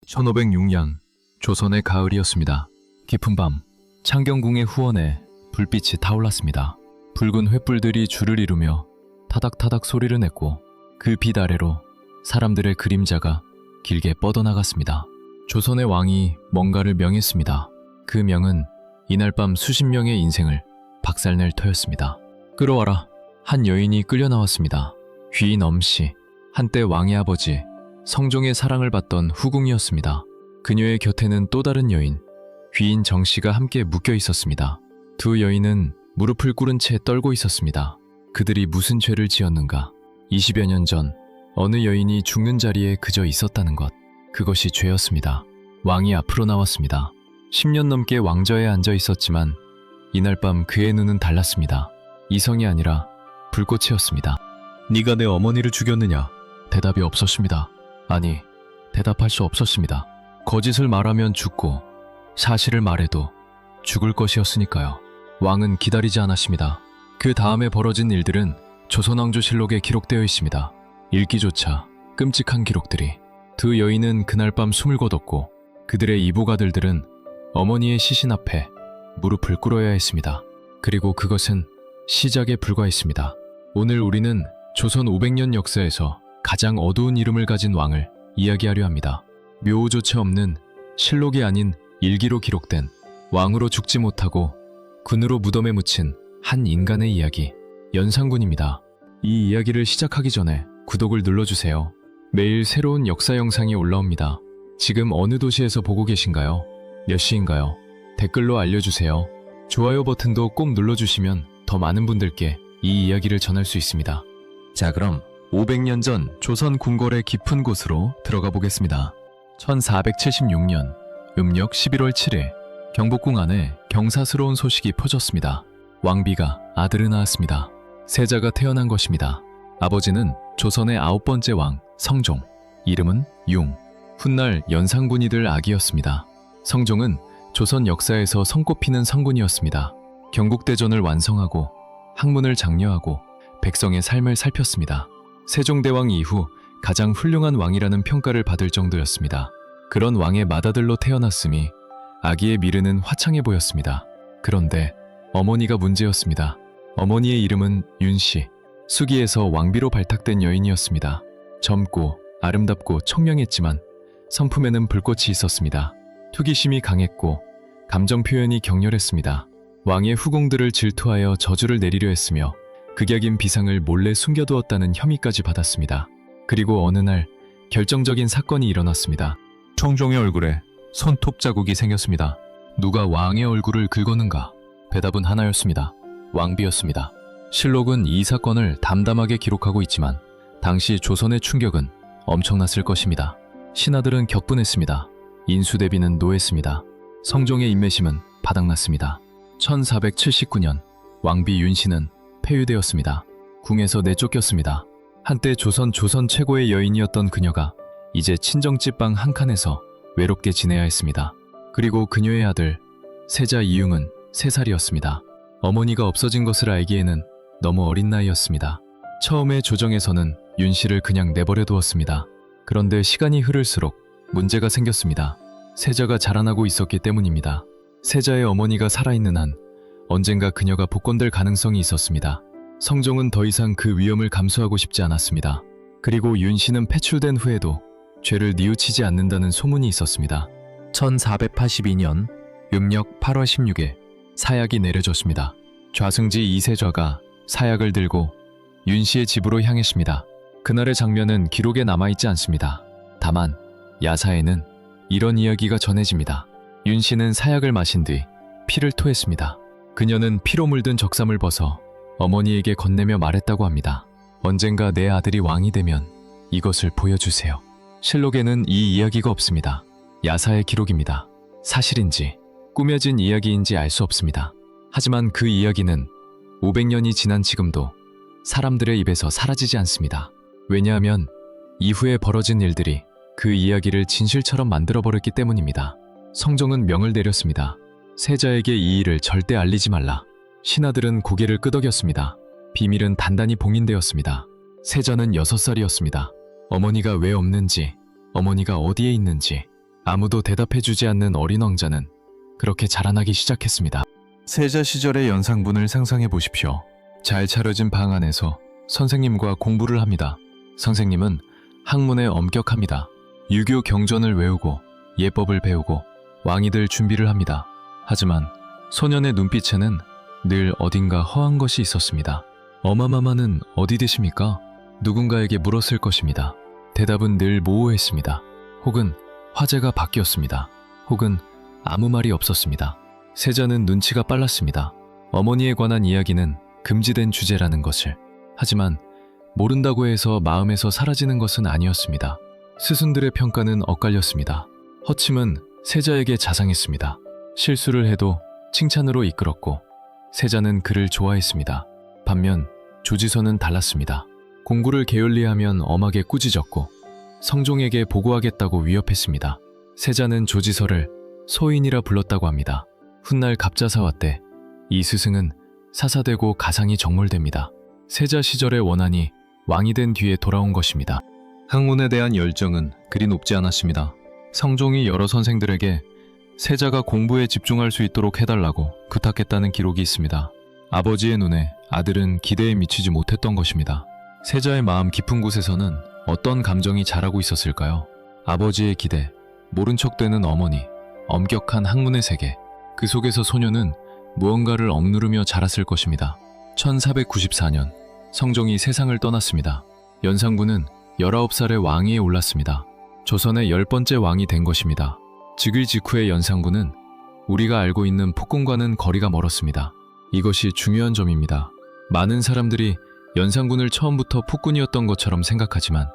1506년 조선의 가을이었습니다. 깊은 밤 창경궁의 후원에 불빛이 타올랐습니다. 붉은 횃불들이 줄을 이루며 타닥타닥 소리를 냈고 그 빛 아래로 사람들의 그림자가 길게 뻗어나갔습니다. 조선의 왕이 뭔가를 명했습니다. 그 명은 이날 밤 수십 명의 인생을 박살낼 터였습니다. 끌어와라. 한 여인이 끌려 나왔습니다. 귀인 엄씨, 한때 왕의 아버지 성종의 사랑을 받던 후궁이었습니다. 그녀의 곁에는 또 다른 여인, 귀인 정씨가 함께 묶여 있었습니다. 두 여인은 무릎을 꿇은 채 떨고 있었습니다. 그들이 무슨 죄를 지었는가? 20여 년 전 어느 여인이 죽는 자리에 그저 있었다는 것, 그것이 죄였습니다. 왕이 앞으로 나왔습니다. 10년 넘게 왕좌에 앉아 있었지만 이날 밤 그의 눈은 달랐습니다. 이성이 아니라 불꽃이었습니다. 네가 내 어머니를 죽였느냐? 대답이 없었습니다. 아니, 대답할 수 없었습니다. 거짓을 말하면 죽고 사실을 말해도 죽을 것이었으니까요. 왕은 기다리지 않았습니다. 그 다음에 벌어진 일들은 조선왕조실록에 기록되어 있습니다. 읽기조차 끔찍한 기록들이. 두 여인은 그날 밤 숨을 거뒀고 그들의 이보가들들은 어머니의 시신 앞에 무릎을 꿇어야 했습니다. 그리고 그것은 시작에 불과했습니다. 오늘 우리는 조선 500년 역사에서 가장 어두운 이름을 가진 왕을 이야기하려 합니다. 묘조차 없는 실록이 아닌 일기로 기록된 왕으로 죽지 못하고 군으로 무덤에 묻힌 한 인간의 이야기, 연산군입니다. 이 이야기를 시작하기 전에 구독을 눌러주세요. 매일 새로운 역사 영상이 올라옵니다. 지금 어느 도시에서 보고 계신가요? 몇 시인가요? 댓글로 알려주세요. 좋아요 버튼도 꼭 눌러주시면 더 많은 분들께 이 이야기를 전할 수 있습니다. 자, 그럼 500년 전 조선 궁궐의 깊은 곳으로 들어가 보겠습니다. 1476년 음력 11월 7일 경복궁 안에 경사스러운 소식이 퍼졌습니다. 왕비가 아들을 낳았습니다. 세자가 태어난 것입니다. 아버지는 조선의 9번째 왕 성종, 이름은 융. 훗날 연산군이 될 아기였습니다. 성종은 조선 역사에서 손꼽히는 성군이었습니다. 경국대전을 완성하고 학문을 장려하고 백성의 삶을 살폈습니다. 세종대왕 이후 가장 훌륭한 왕이라는 평가를 받을 정도였습니다. 그런 왕의 맏아들로 태어났음이 아기의 미르는 화창해 보였습니다. 그런데 어머니가 문제였습니다. 어머니의 이름은 윤씨, 수기에서 왕비로 발탁된 여인이었습니다. 젊고 아름답고 청명했지만 성품에는 불꽃이 있었습니다. 투기심이 강했고 감정 표현이 격렬했습니다. 왕의 후궁들을 질투하여 저주를 내리려 했으며 극약인 비상을 몰래 숨겨두었다는 혐의까지 받았습니다. 그리고 어느 날 결정적인 사건이 일어났습니다. 성종의 얼굴에 손톱 자국이 생겼습니다. 누가 왕의 얼굴을 긁었는가? 대답은 하나였습니다. 왕비였습니다. 실록은 이 사건을 담담하게 기록하고 있지만 당시 조선의 충격은 엄청났을 것입니다. 신하들은 격분했습니다. 인수대비는 노했습니다. 성종의 인내심은 바닥났습니다. 1479년 왕비 윤씨는 폐위되었습니다. 궁에서 내쫓겼습니다. 한때 조선 최고의 여인이었던 그녀가 이제 친정집 방 한 칸에서 외롭게 지내야 했습니다. 그리고 그녀의 아들 세자 이융은 3살이었습니다. 어머니가 없어진 것을 알기에는 너무 어린 나이였습니다. 처음에 조정에서는 윤씨를 그냥 내버려 두었습니다. 그런데 시간이 흐를수록 문제가 생겼습니다. 세자가 자라나고 있었기 때문입니다. 세자의 어머니가 살아있는 한 언젠가 그녀가 복권될 가능성이 있었습니다. 성종은 더 이상 그 위험을 감수하고 싶지 않았습니다. 그리고 윤씨는 패출된 후에도 죄를 뉘우치지 않는다는 소문이 있었습니다. 1482년 음력 8월 16일 사약이 내려졌습니다. 좌승지 이세좌가 사약을 들고 윤씨의 집으로 향했습니다. 그날의 장면은 기록에 남아있지 않습니다. 다만 야사에는 이런 이야기가 전해집니다. 윤씨는 사약을 마신 뒤 피를 토했습니다. 그녀는 피로 물든 적삼을 벗어 어머니에게 건네며 말했다고 합니다. 언젠가 내 아들이 왕이 되면 이것을 보여주세요. 실록에는 이 이야기가 없습니다. 야사의 기록입니다. 사실인지 꾸며진 이야기인지 알 수 없습니다. 하지만 그 이야기는 500년이 지난 지금도 사람들의 입에서 사라지지 않습니다. 왜냐하면 이후에 벌어진 일들이 그 이야기를 진실처럼 만들어버렸기 때문입니다. 성종은 명을 내렸습니다. 세자에게 이 일을 절대 알리지 말라. 신하들은 고개를 끄덕였습니다. 비밀은 단단히 봉인되었습니다. 세자는 6살이었습니다. 어머니가 왜 없는지, 어머니가 어디에 있는지 아무도 대답해주지 않는 어린 왕자는 그렇게 자라나기 시작했습니다. 세자 시절의 연상분을 상상해 보십시오. 잘 차려진 방 안에서 선생님과 공부를 합니다. 선생님은 학문에 엄격합니다. 유교 경전을 외우고 예법을 배우고 왕이 될 준비를 합니다. 하지만 소년의 눈빛에는 늘 어딘가 허한 것이 있었습니다. 어마마마는 어디 계십니까? 누군가에게 물었을 것입니다. 대답은 늘 모호했습니다. 혹은 화제가 바뀌었습니다. 혹은 아무 말이 없었습니다. 세자는 눈치가 빨랐습니다. 어머니에 관한 이야기는 금지된 주제라는 것을. 하지만 모른다고 해서 마음에서 사라지는 것은 아니었습니다. 스승들의 평가는 엇갈렸습니다. 허침은 세자에게 자상했습니다. 실수를 해도 칭찬으로 이끌었고 세자는 그를 좋아했습니다. 반면 조지선은 달랐습니다. 공부를 게을리하면 엄하게 꾸짖었고 성종에게 보고하겠다고 위협했습니다. 세자는 조지서를 소인이라 불렀다고 합니다. 훗날 갑자사화 때 이 스승은 사사되고 가상이 정몰됩니다. 세자 시절의 원한이 왕이 된 뒤에 돌아온 것입니다. 학문에 대한 열정은 그리 높지 않았습니다. 성종이 여러 선생들에게 세자가 공부에 집중할 수 있도록 해달라고 부탁했다는 기록이 있습니다. 아버지의 눈에 아들은 기대에 미치지 못했던 것입니다. 세자의 마음 깊은 곳에서는 어떤 감정이 자라고 있었을까요? 아버지의 기대, 모른 척 되는 어머니, 엄격한 학문의 세계. 그 속에서 소녀는 무언가를 억누르며 자랐을 것입니다. 1494년 성종이 세상을 떠났습니다. 연산군은 19살의 왕위에 올랐습니다. 조선의 10번째 왕이 된 것입니다. 즉위 직후의 연산군은 우리가 알고 있는 폭군과는 거리가 멀었습니다. 이것이 중요한 점입니다. 많은 사람들이 연산군을 처음부터 폭군이었던 것처럼 생각하지만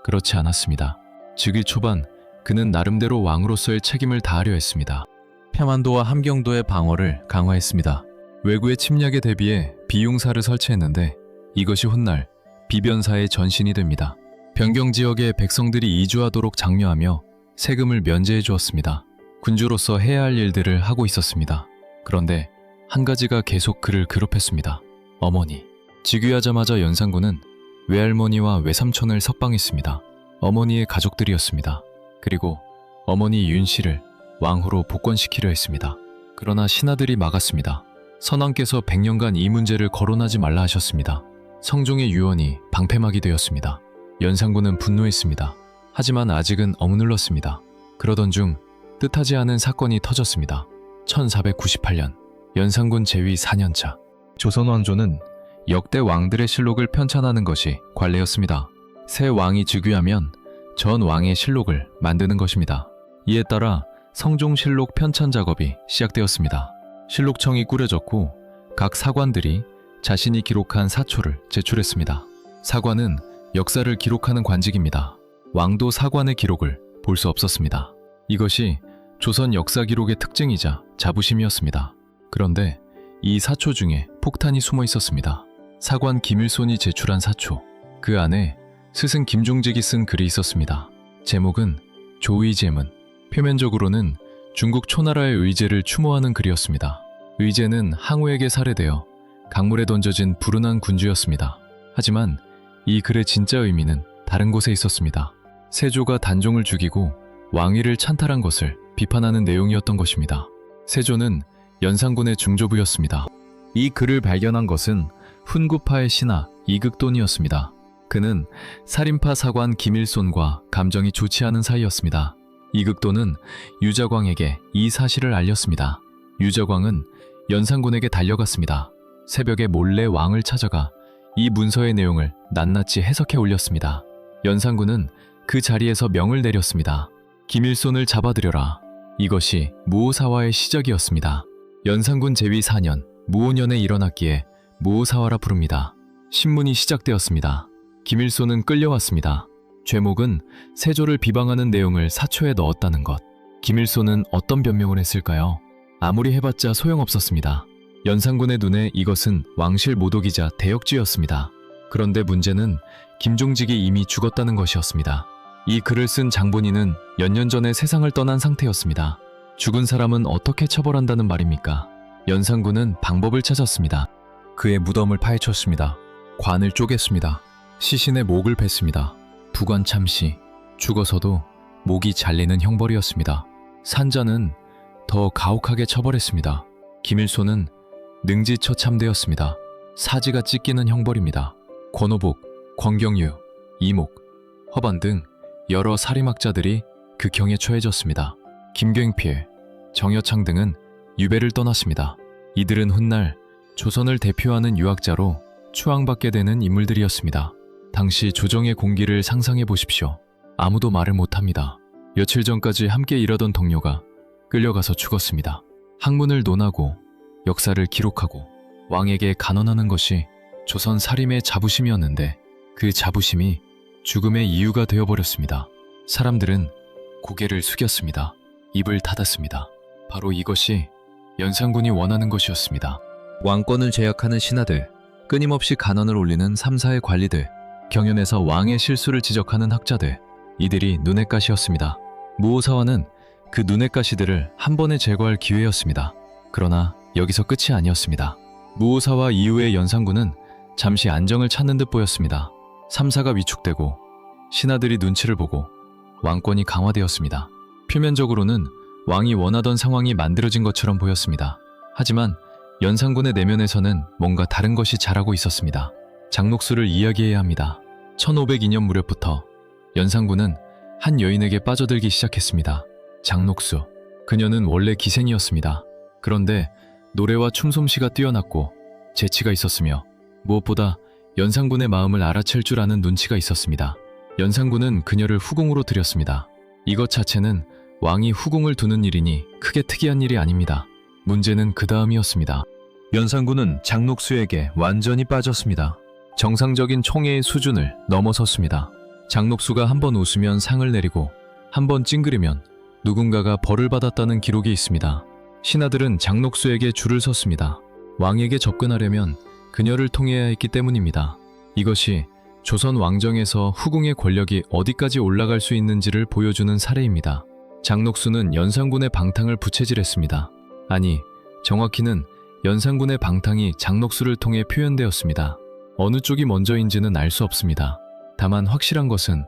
그렇지 않았습니다. 즉위 초반 그는 나름대로 왕으로서의 책임을 다하려 했습니다. 평안도와 함경도의 방어를 강화했습니다. 외구의 침략에 대비해 비용사를 설치했는데 이것이 훗날 비변사의 전신이 됩니다. 변경 지역의 백성들이 이주하도록 장려하며 세금을 면제해 주었습니다. 군주로서 해야 할 일들을 하고 있었습니다. 그런데 한 가지가 계속 그를 괴롭혔습니다. 어머니. 즉위하자마자 연산군은 외할머니와 외삼촌을 석방했습니다. 어머니의 가족들이었습니다. 그리고 어머니 윤씨를 왕후로 복권시키려 했습니다. 그러나 신하들이 막았습니다. 선왕께서 100년간 이 문제를 거론하지 말라 하셨습니다. 성종의 유언이 방패막이 되었습니다. 연산군은 분노했습니다. 하지만 아직은 억눌렀습니다. 그러던 중 뜻하지 않은 사건이 터졌습니다. 1498년 연산군 재위 4년차 조선 왕조는 역대 왕들의 실록을 편찬하는 것이 관례였습니다. 새 왕이 즉위하면 전 왕의 실록을 만드는 것입니다. 이에 따라 성종실록 편찬 작업이 시작되었습니다. 실록청이 꾸려졌고 각 사관들이 자신이 기록한 사초를 제출했습니다. 사관은 역사를 기록하는 관직입니다. 왕도 사관의 기록을 볼 수 없었습니다. 이것이 조선 역사 기록의 특징이자 자부심이었습니다. 그런데 이 사초 중에 폭탄이 숨어 있었습니다. 사관 김일손이 제출한 사초. 그 안에 스승 김종직이 쓴 글이 있었습니다. 제목은 조의제문. 표면적으로는 중국 초나라의 의제를 추모하는 글이었습니다. 의제는 항우에게 살해되어 강물에 던져진 불운한 군주였습니다. 하지만 이 글의 진짜 의미는 다른 곳에 있었습니다. 세조가 단종을 죽이고 왕위를 찬탈한 것을 비판하는 내용이었던 것입니다. 세조는 연산군의 중조부였습니다. 이 글을 발견한 것은 훈구파의 신하 이극돈이었습니다. 그는 살인파 사관 김일손과 감정이 좋지 않은 사이였습니다. 이극돈은 유자광에게 이 사실을 알렸습니다. 유자광은 연산군에게 달려갔습니다. 새벽에 몰래 왕을 찾아가 이 문서의 내용을 낱낱이 해석해 올렸습니다. 연산군은 그 자리에서 명을 내렸습니다. 김일손을 잡아들여라. 이것이 무오사화의 시작이었습니다. 연산군 재위 4년 무오년에 일어났기에 무오사화라 부릅니다. 신문이 시작되었습니다. 김일손은 끌려왔습니다. 죄목은 세조를 비방하는 내용을 사초에 넣었다는 것. 김일손은 어떤 변명을 했을까요? 아무리 해봤자 소용없었습니다. 연산군의 눈에 이것은 왕실 모독이자 대역죄였습니다. 그런데 문제는 김종직이 이미 죽었다는 것이었습니다. 이 글을 쓴 장본인은 몇 년 전에 세상을 떠난 상태였습니다. 죽은 사람은 어떻게 처벌한다는 말입니까? 연산군은 방법을 찾았습니다. 그의 무덤을 파헤쳤습니다. 관을 쪼갰습니다. 시신의 목을 뱄습니다. 부관 참시, 죽어서도 목이 잘리는 형벌이었습니다. 산자는 더 가혹하게 처벌했습니다. 김일소는 능지처참되었습니다. 사지가 찢기는 형벌입니다. 권오복, 권경유, 이목, 허반 등 여러 살인학자들이 극형에 처해졌습니다. 김경필, 정여창 등은 유배를 떠났습니다. 이들은 훗날 조선을 대표하는 유학자로 추앙받게 되는 인물들이었습니다. 당시 조정의 공기를 상상해 보십시오. 아무도 말을 못합니다. 며칠 전까지 함께 일하던 동료가 끌려가서 죽었습니다. 학문을 논하고 역사를 기록하고 왕에게 간언하는 것이 조선 살림의 자부심이었는데 그 자부심이 죽음의 이유가 되어버렸습니다. 사람들은 고개를 숙였습니다. 입을 닫았습니다. 바로 이것이 연산군이 원하는 것이었습니다. 왕권을 제약하는 신하들, 끊임없이 간언을 올리는 3사의 관리들, 경연에서 왕의 실수를 지적하는 학자들, 이들이 눈엣 가시였습니다. 무오사와는 그 눈엣 가시들을 한 번에 제거할 기회였습니다. 그러나 여기서 끝이 아니었습니다. 무오사와 이후의 연산군은 잠시 안정을 찾는 듯 보였습니다. 3사가 위축되고 신하들이 눈치를 보고 왕권이 강화되었습니다. 표면적으로는 왕이 원하던 상황이 만들어진 것처럼 보였습니다. 하지만 연산군의 내면에서는 뭔가 다른 것이 자라고 있었습니다. 장녹수를 이야기해야 합니다. 1502년 무렵부터 연산군은 한 여인에게 빠져들기 시작했습니다. 장녹수. 그녀는 원래 기생이었습니다. 그런데 노래와 춤솜씨가 뛰어났고 재치가 있었으며 무엇보다 연산군의 마음을 알아챌 줄 아는 눈치가 있었습니다. 연산군은 그녀를 후궁으로 들였습니다. 이것 자체는 왕이 후궁을 두는 일이니 크게 특이한 일이 아닙니다. 문제는 그 다음이었습니다. 연산군은 장녹수에게 완전히 빠졌습니다. 정상적인 총애의 수준을 넘어섰습니다. 장녹수가 한 번 웃으면 상을 내리고 한 번 찡그리면 누군가가 벌을 받았다는 기록이 있습니다. 신하들은 장녹수에게 줄을 섰습니다. 왕에게 접근하려면 그녀를 통해야 했기 때문입니다. 이것이 조선 왕정에서 후궁의 권력이 어디까지 올라갈 수 있는지를 보여주는 사례입니다. 장녹수는 연산군의 방탕을 부채질했습니다. 아니, 정확히는 연산군의 방탕이 장녹수를 통해 표현되었습니다. 어느 쪽이 먼저인지는 알 수 없습니다. 다만 확실한 것은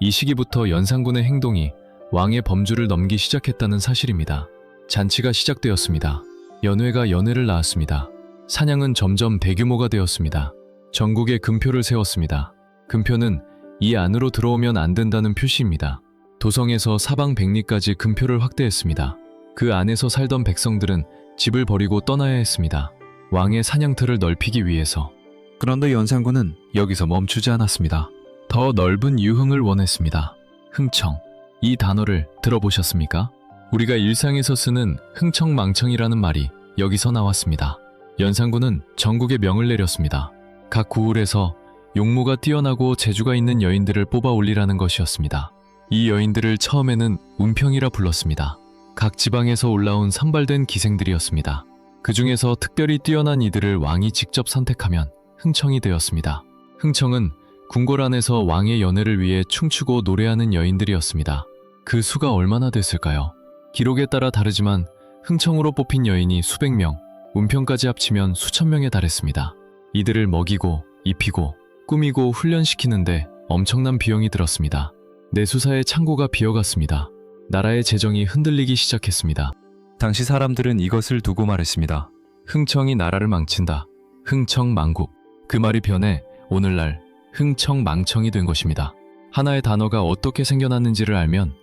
이 시기부터 연산군의 행동이 왕의 범주를 넘기 시작했다는 사실입니다. 잔치가 시작되었습니다. 연회가 연회를 낳았습니다. 사냥은 점점 대규모가 되었습니다. 전국에 금표를 세웠습니다. 금표는 이 안으로 들어오면 안 된다는 표시입니다. 도성에서 사방 백리까지 금표를 확대했습니다. 그 안에서 살던 백성들은 집을 버리고 떠나야 했습니다. 왕의 사냥터를 넓히기 위해서. 그런데 연산군은 여기서 멈추지 않았습니다. 더 넓은 유흥을 원했습니다. 흥청. 이 단어를 들어보셨습니까? 우리가 일상에서 쓰는 흥청망청이라는 말이 여기서 나왔습니다. 연산군은 전국에 명을 내렸습니다. 각 구울에서 용모가 뛰어나고 재주가 있는 여인들을 뽑아 올리라는 것이었습니다. 이 여인들을 처음에는 운평이라 불렀습니다. 각 지방에서 올라온 선발된 기생들이었습니다. 그 중에서 특별히 뛰어난 이들을 왕이 직접 선택하면 흥청이 되었습니다. 흥청은 궁궐 안에서 왕의 연회를 위해 춤추고 노래하는 여인들이었습니다. 그 수가 얼마나 됐을까요? 기록에 따라 다르지만 흥청으로 뽑힌 여인이 수백 명, 운평까지 합치면 수천 명에 달했습니다. 이들을 먹이고 입히고 꾸미고 훈련시키는데 엄청난 비용이 들었습니다. 내수사의 창고가 비어갔습니다. 나라의 재정이 흔들리기 시작했습니다. 당시 사람들은 이것을 두고 말했습니다. 흥청이 나라를 망친다. 흥청망국. 그 말이 변해 오늘날 흥청망청이 된 것입니다. 하나의 단어가 어떻게 생겨났는지를 알면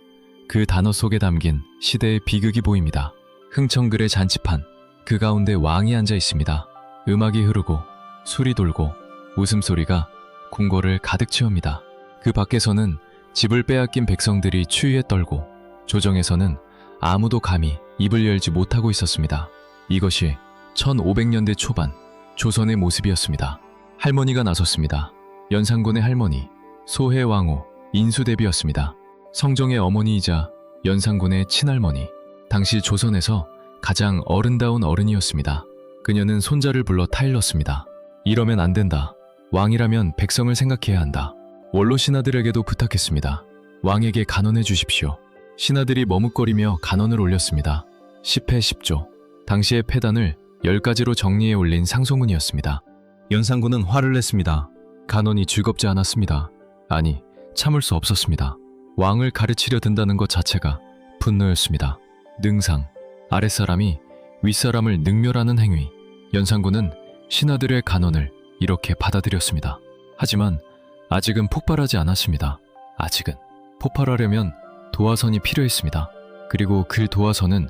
그 단어 속에 담긴 시대의 비극이 보입니다. 흥청글의 잔치판, 그 가운데 왕이 앉아 있습니다. 음악이 흐르고 술이 돌고 웃음소리가 궁궐을 가득 채웁니다. 그 밖에서는 집을 빼앗긴 백성들이 추위에 떨고 조정에서는 아무도 감히 입을 열지 못하고 있었습니다. 이것이 1500년대 초반 조선의 모습이었습니다. 할머니가 나섰습니다. 연산군의 할머니, 소해왕후, 인수대비였습니다. 성종의 어머니이자 연산군의 친할머니, 당시 조선에서 가장 어른다운 어른이었습니다. 그녀는 손자를 불러 타일렀습니다. 이러면 안 된다. 왕이라면 백성을 생각해야 한다. 원로 신하들에게도 부탁했습니다. 왕에게 간언해 주십시오. 신하들이 머뭇거리며 간언을 올렸습니다. 10회 10조. 당시의 폐단을 10가지로 정리해 올린 상소문이었습니다. 연산군은 화를 냈습니다. 간언이 즐겁지 않았습니다. 아니, 참을 수 없었습니다. 왕을 가르치려 든다는 것 자체가 분노였습니다. 능상, 아랫사람이 윗사람을 능멸하는 행위. 연산군은 신하들의 간언을 이렇게 받아들였습니다. 하지만 아직은 폭발하지 않았습니다. 아직은 폭발하려면 도화선이 필요했습니다. 그리고 그 도화선은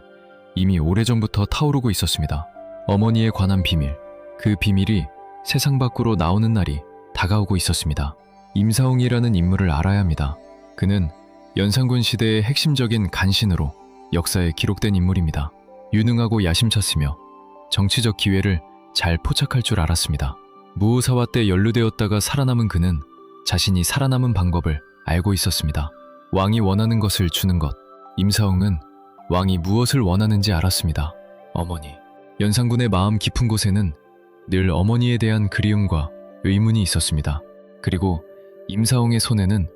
이미 오래전부터 타오르고 있었습니다. 어머니에 관한 비밀, 그 비밀이 세상 밖으로 나오는 날이 다가오고 있었습니다. 임사홍이라는 인물을 알아야 합니다. 그는 연산군 시대의 핵심적인 간신으로 역사에 기록된 인물입니다. 유능하고 야심찼으며 정치적 기회를 잘 포착할 줄 알았습니다. 무오사화 때 연루되었다가 살아남은 그는 자신이 살아남은 방법을 알고 있었습니다. 왕이 원하는 것을 주는 것. 임사홍은 왕이 무엇을 원하는지 알았습니다. 어머니. 연산군의 마음 깊은 곳에는 늘 어머니에 대한 그리움과 의문이 있었습니다. 그리고 임사홍의 손에는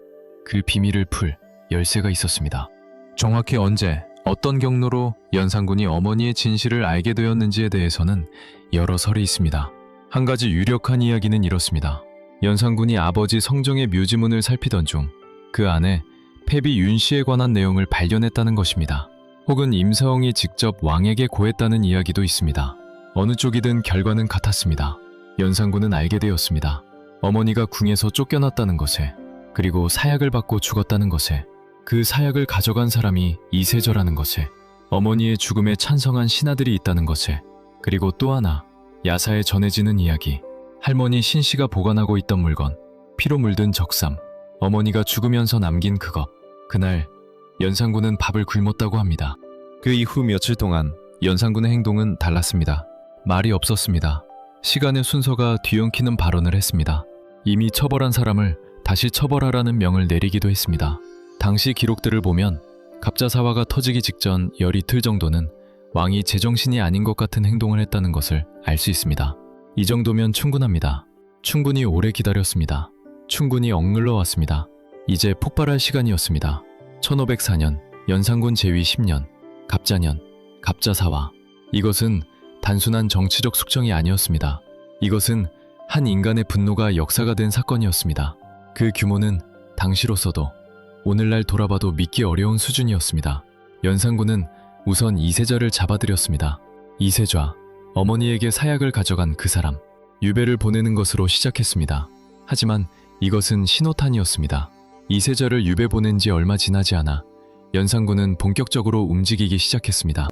그 비밀을 풀 열쇠가 있었습니다. 정확히 언제, 어떤 경로로 연산군이 어머니의 진실을 알게 되었는지에 대해서는 여러 설이 있습니다. 한 가지 유력한 이야기는 이렇습니다. 연산군이 아버지 성종의 묘지문을 살피던 중 그 안에 패비 윤씨에 관한 내용을 발견했다는 것입니다. 혹은 임사홍이 직접 왕에게 고했다는 이야기도 있습니다. 어느 쪽이든 결과는 같았습니다. 연산군은 알게 되었습니다. 어머니가 궁에서 쫓겨났다는 것에, 그리고 사약을 받고 죽었다는 것에, 그 사약을 가져간 사람이 이세저라는 것에, 어머니의 죽음에 찬성한 신하들이 있다는 것에, 그리고 또 하나, 야사에 전해지는 이야기, 할머니 신씨가 보관하고 있던 물건, 피로 물든 적삼, 어머니가 죽으면서 남긴 그것. 그날 연산군은 밥을 굶었다고 합니다. 그 이후 며칠 동안 연산군의 행동은 달랐습니다. 말이 없었습니다. 시간의 순서가 뒤엉키는 발언을 했습니다. 이미 처벌한 사람을 다시 처벌하라는 명을 내리기도 했습니다. 당시 기록들을 보면 갑자사화가 터지기 직전 열 이틀 정도는 왕이 제정신이 아닌 것 같은 행동을 했다는 것을 알 수 있습니다. 이 정도면 충분합니다. 충분히 오래 기다렸습니다. 충분히 억눌러 왔습니다. 이제 폭발할 시간이었습니다. 1504년 연산군 제위 10년 갑자년 갑자사화. 이것은 단순한 정치적 숙청이 아니었습니다. 이것은 한 인간의 분노가 역사가 된 사건이었습니다. 그 규모는 당시로서도 오늘날 돌아봐도 믿기 어려운 수준이었습니다. 연산군은 우선 이세자를 잡아들였습니다. 이세좌, 어머니에게 사약을 가져간 그 사람, 유배를 보내는 것으로 시작했습니다. 하지만 이것은 신호탄이었습니다. 이세자를 유배 보낸 지 얼마 지나지 않아 연산군은 본격적으로 움직이기 시작했습니다.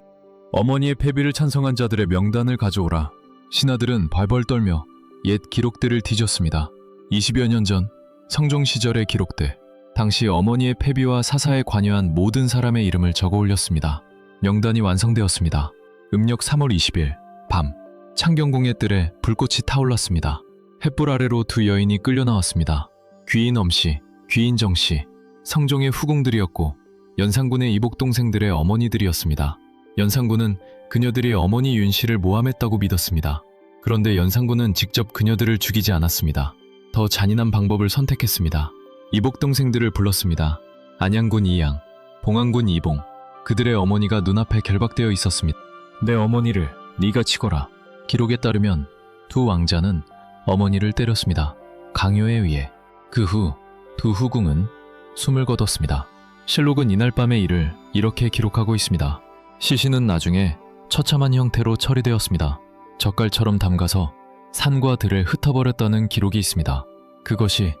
어머니의 패비를 찬성한 자들의 명단을 가져오라. 신하들은 발벌 떨며 옛 기록들을 뒤졌습니다. 20여 년 전 성종 시절의 기록들, 당시 어머니의 패비와 사사에 관여한 모든 사람의 이름을 적어 올렸습니다. 명단이 완성되었습니다. 음력 3월 20일 밤, 창경궁의 뜰에 불꽃이 타올랐습니다. 횃불 아래로 두 여인이 끌려 나왔습니다. 귀인 엄씨, 귀인 정씨, 성종의 후궁들이었고 연산군의 이복 동생들의 어머니들이었습니다. 연산군은 그녀들이 어머니 윤씨를 모함했다고 믿었습니다. 그런데 연산군은 직접 그녀들을 죽이지 않았습니다. 더 잔인한 방법을 선택했습니다. 이복 동생들을 불렀습니다. 안양군 이양, 봉안군 이봉, 그들의 어머니가 눈앞에 결박되어 있었습니다. 내 어머니를 네가 치거라. 기록에 따르면 두 왕자는 어머니를 때렸습니다. 강요에 의해. 그 후 두 후궁은 숨을 거뒀습니다. 실록은 이날 밤의 일을 이렇게 기록하고 있습니다. 시신은 나중에 처참한 형태로 처리되었습니다. 젓갈처럼 담가서 산과 들을 흩어버렸다는 기록이 있습니다. 그것이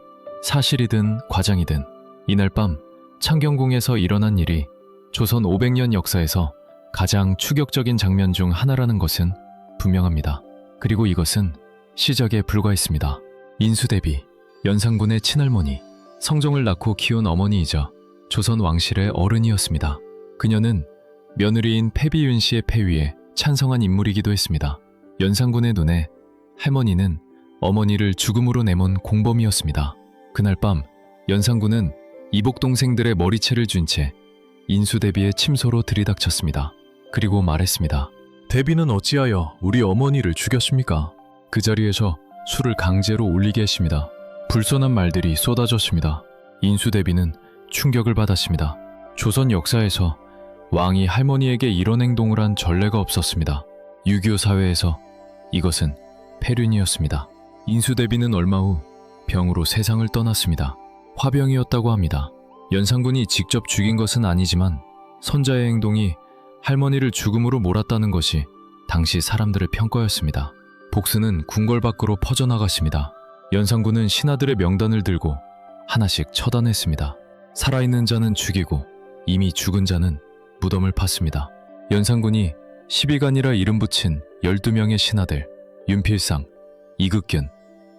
사실이든 과장이든 이날 밤 창경궁에서 일어난 일이 조선 500년 역사에서 가장 충격적인 장면 중 하나라는 것은 분명합니다. 그리고 이것은 시작에 불과했습니다. 인수대비, 연산군의 친할머니, 성종을 낳고 키운 어머니이자 조선 왕실의 어른이었습니다. 그녀는 며느리인 패비윤 씨의 패위에 찬성한 인물이기도 했습니다. 연산군의 눈에 할머니는 어머니를 죽음으로 내몬 공범이었습니다. 그날 밤 연산군은 이복 동생들의 머리채를 쥔 채 인수대비의 침소로 들이닥쳤습니다. 그리고 말했습니다. 대비는 어찌하여 우리 어머니를 죽였습니까? 그 자리에서 술을 강제로 올리게 했습니다. 불손한 말들이 쏟아졌습니다. 인수대비는 충격을 받았습니다. 조선 역사에서 왕이 할머니에게 이런 행동을 한 전례가 없었습니다. 유교 사회에서 이것은 폐륜이었습니다. 인수대비는 얼마 후 병으로 세상을 떠났습니다. 화병이었다고 합니다. 연산군이 직접 죽인 것은 아니지만 손자의 행동이 할머니를 죽음으로 몰았다는 것이 당시 사람들의 평가였습니다. 복수는 궁궐 밖으로 퍼져나갔습니다. 연산군은 신하들의 명단을 들고 하나씩 처단했습니다. 살아있는 자는 죽이고 이미 죽은 자는 무덤을 팠습니다. 연산군이 12간이라 이름 붙인 12명의 신하들 윤필상, 이극균,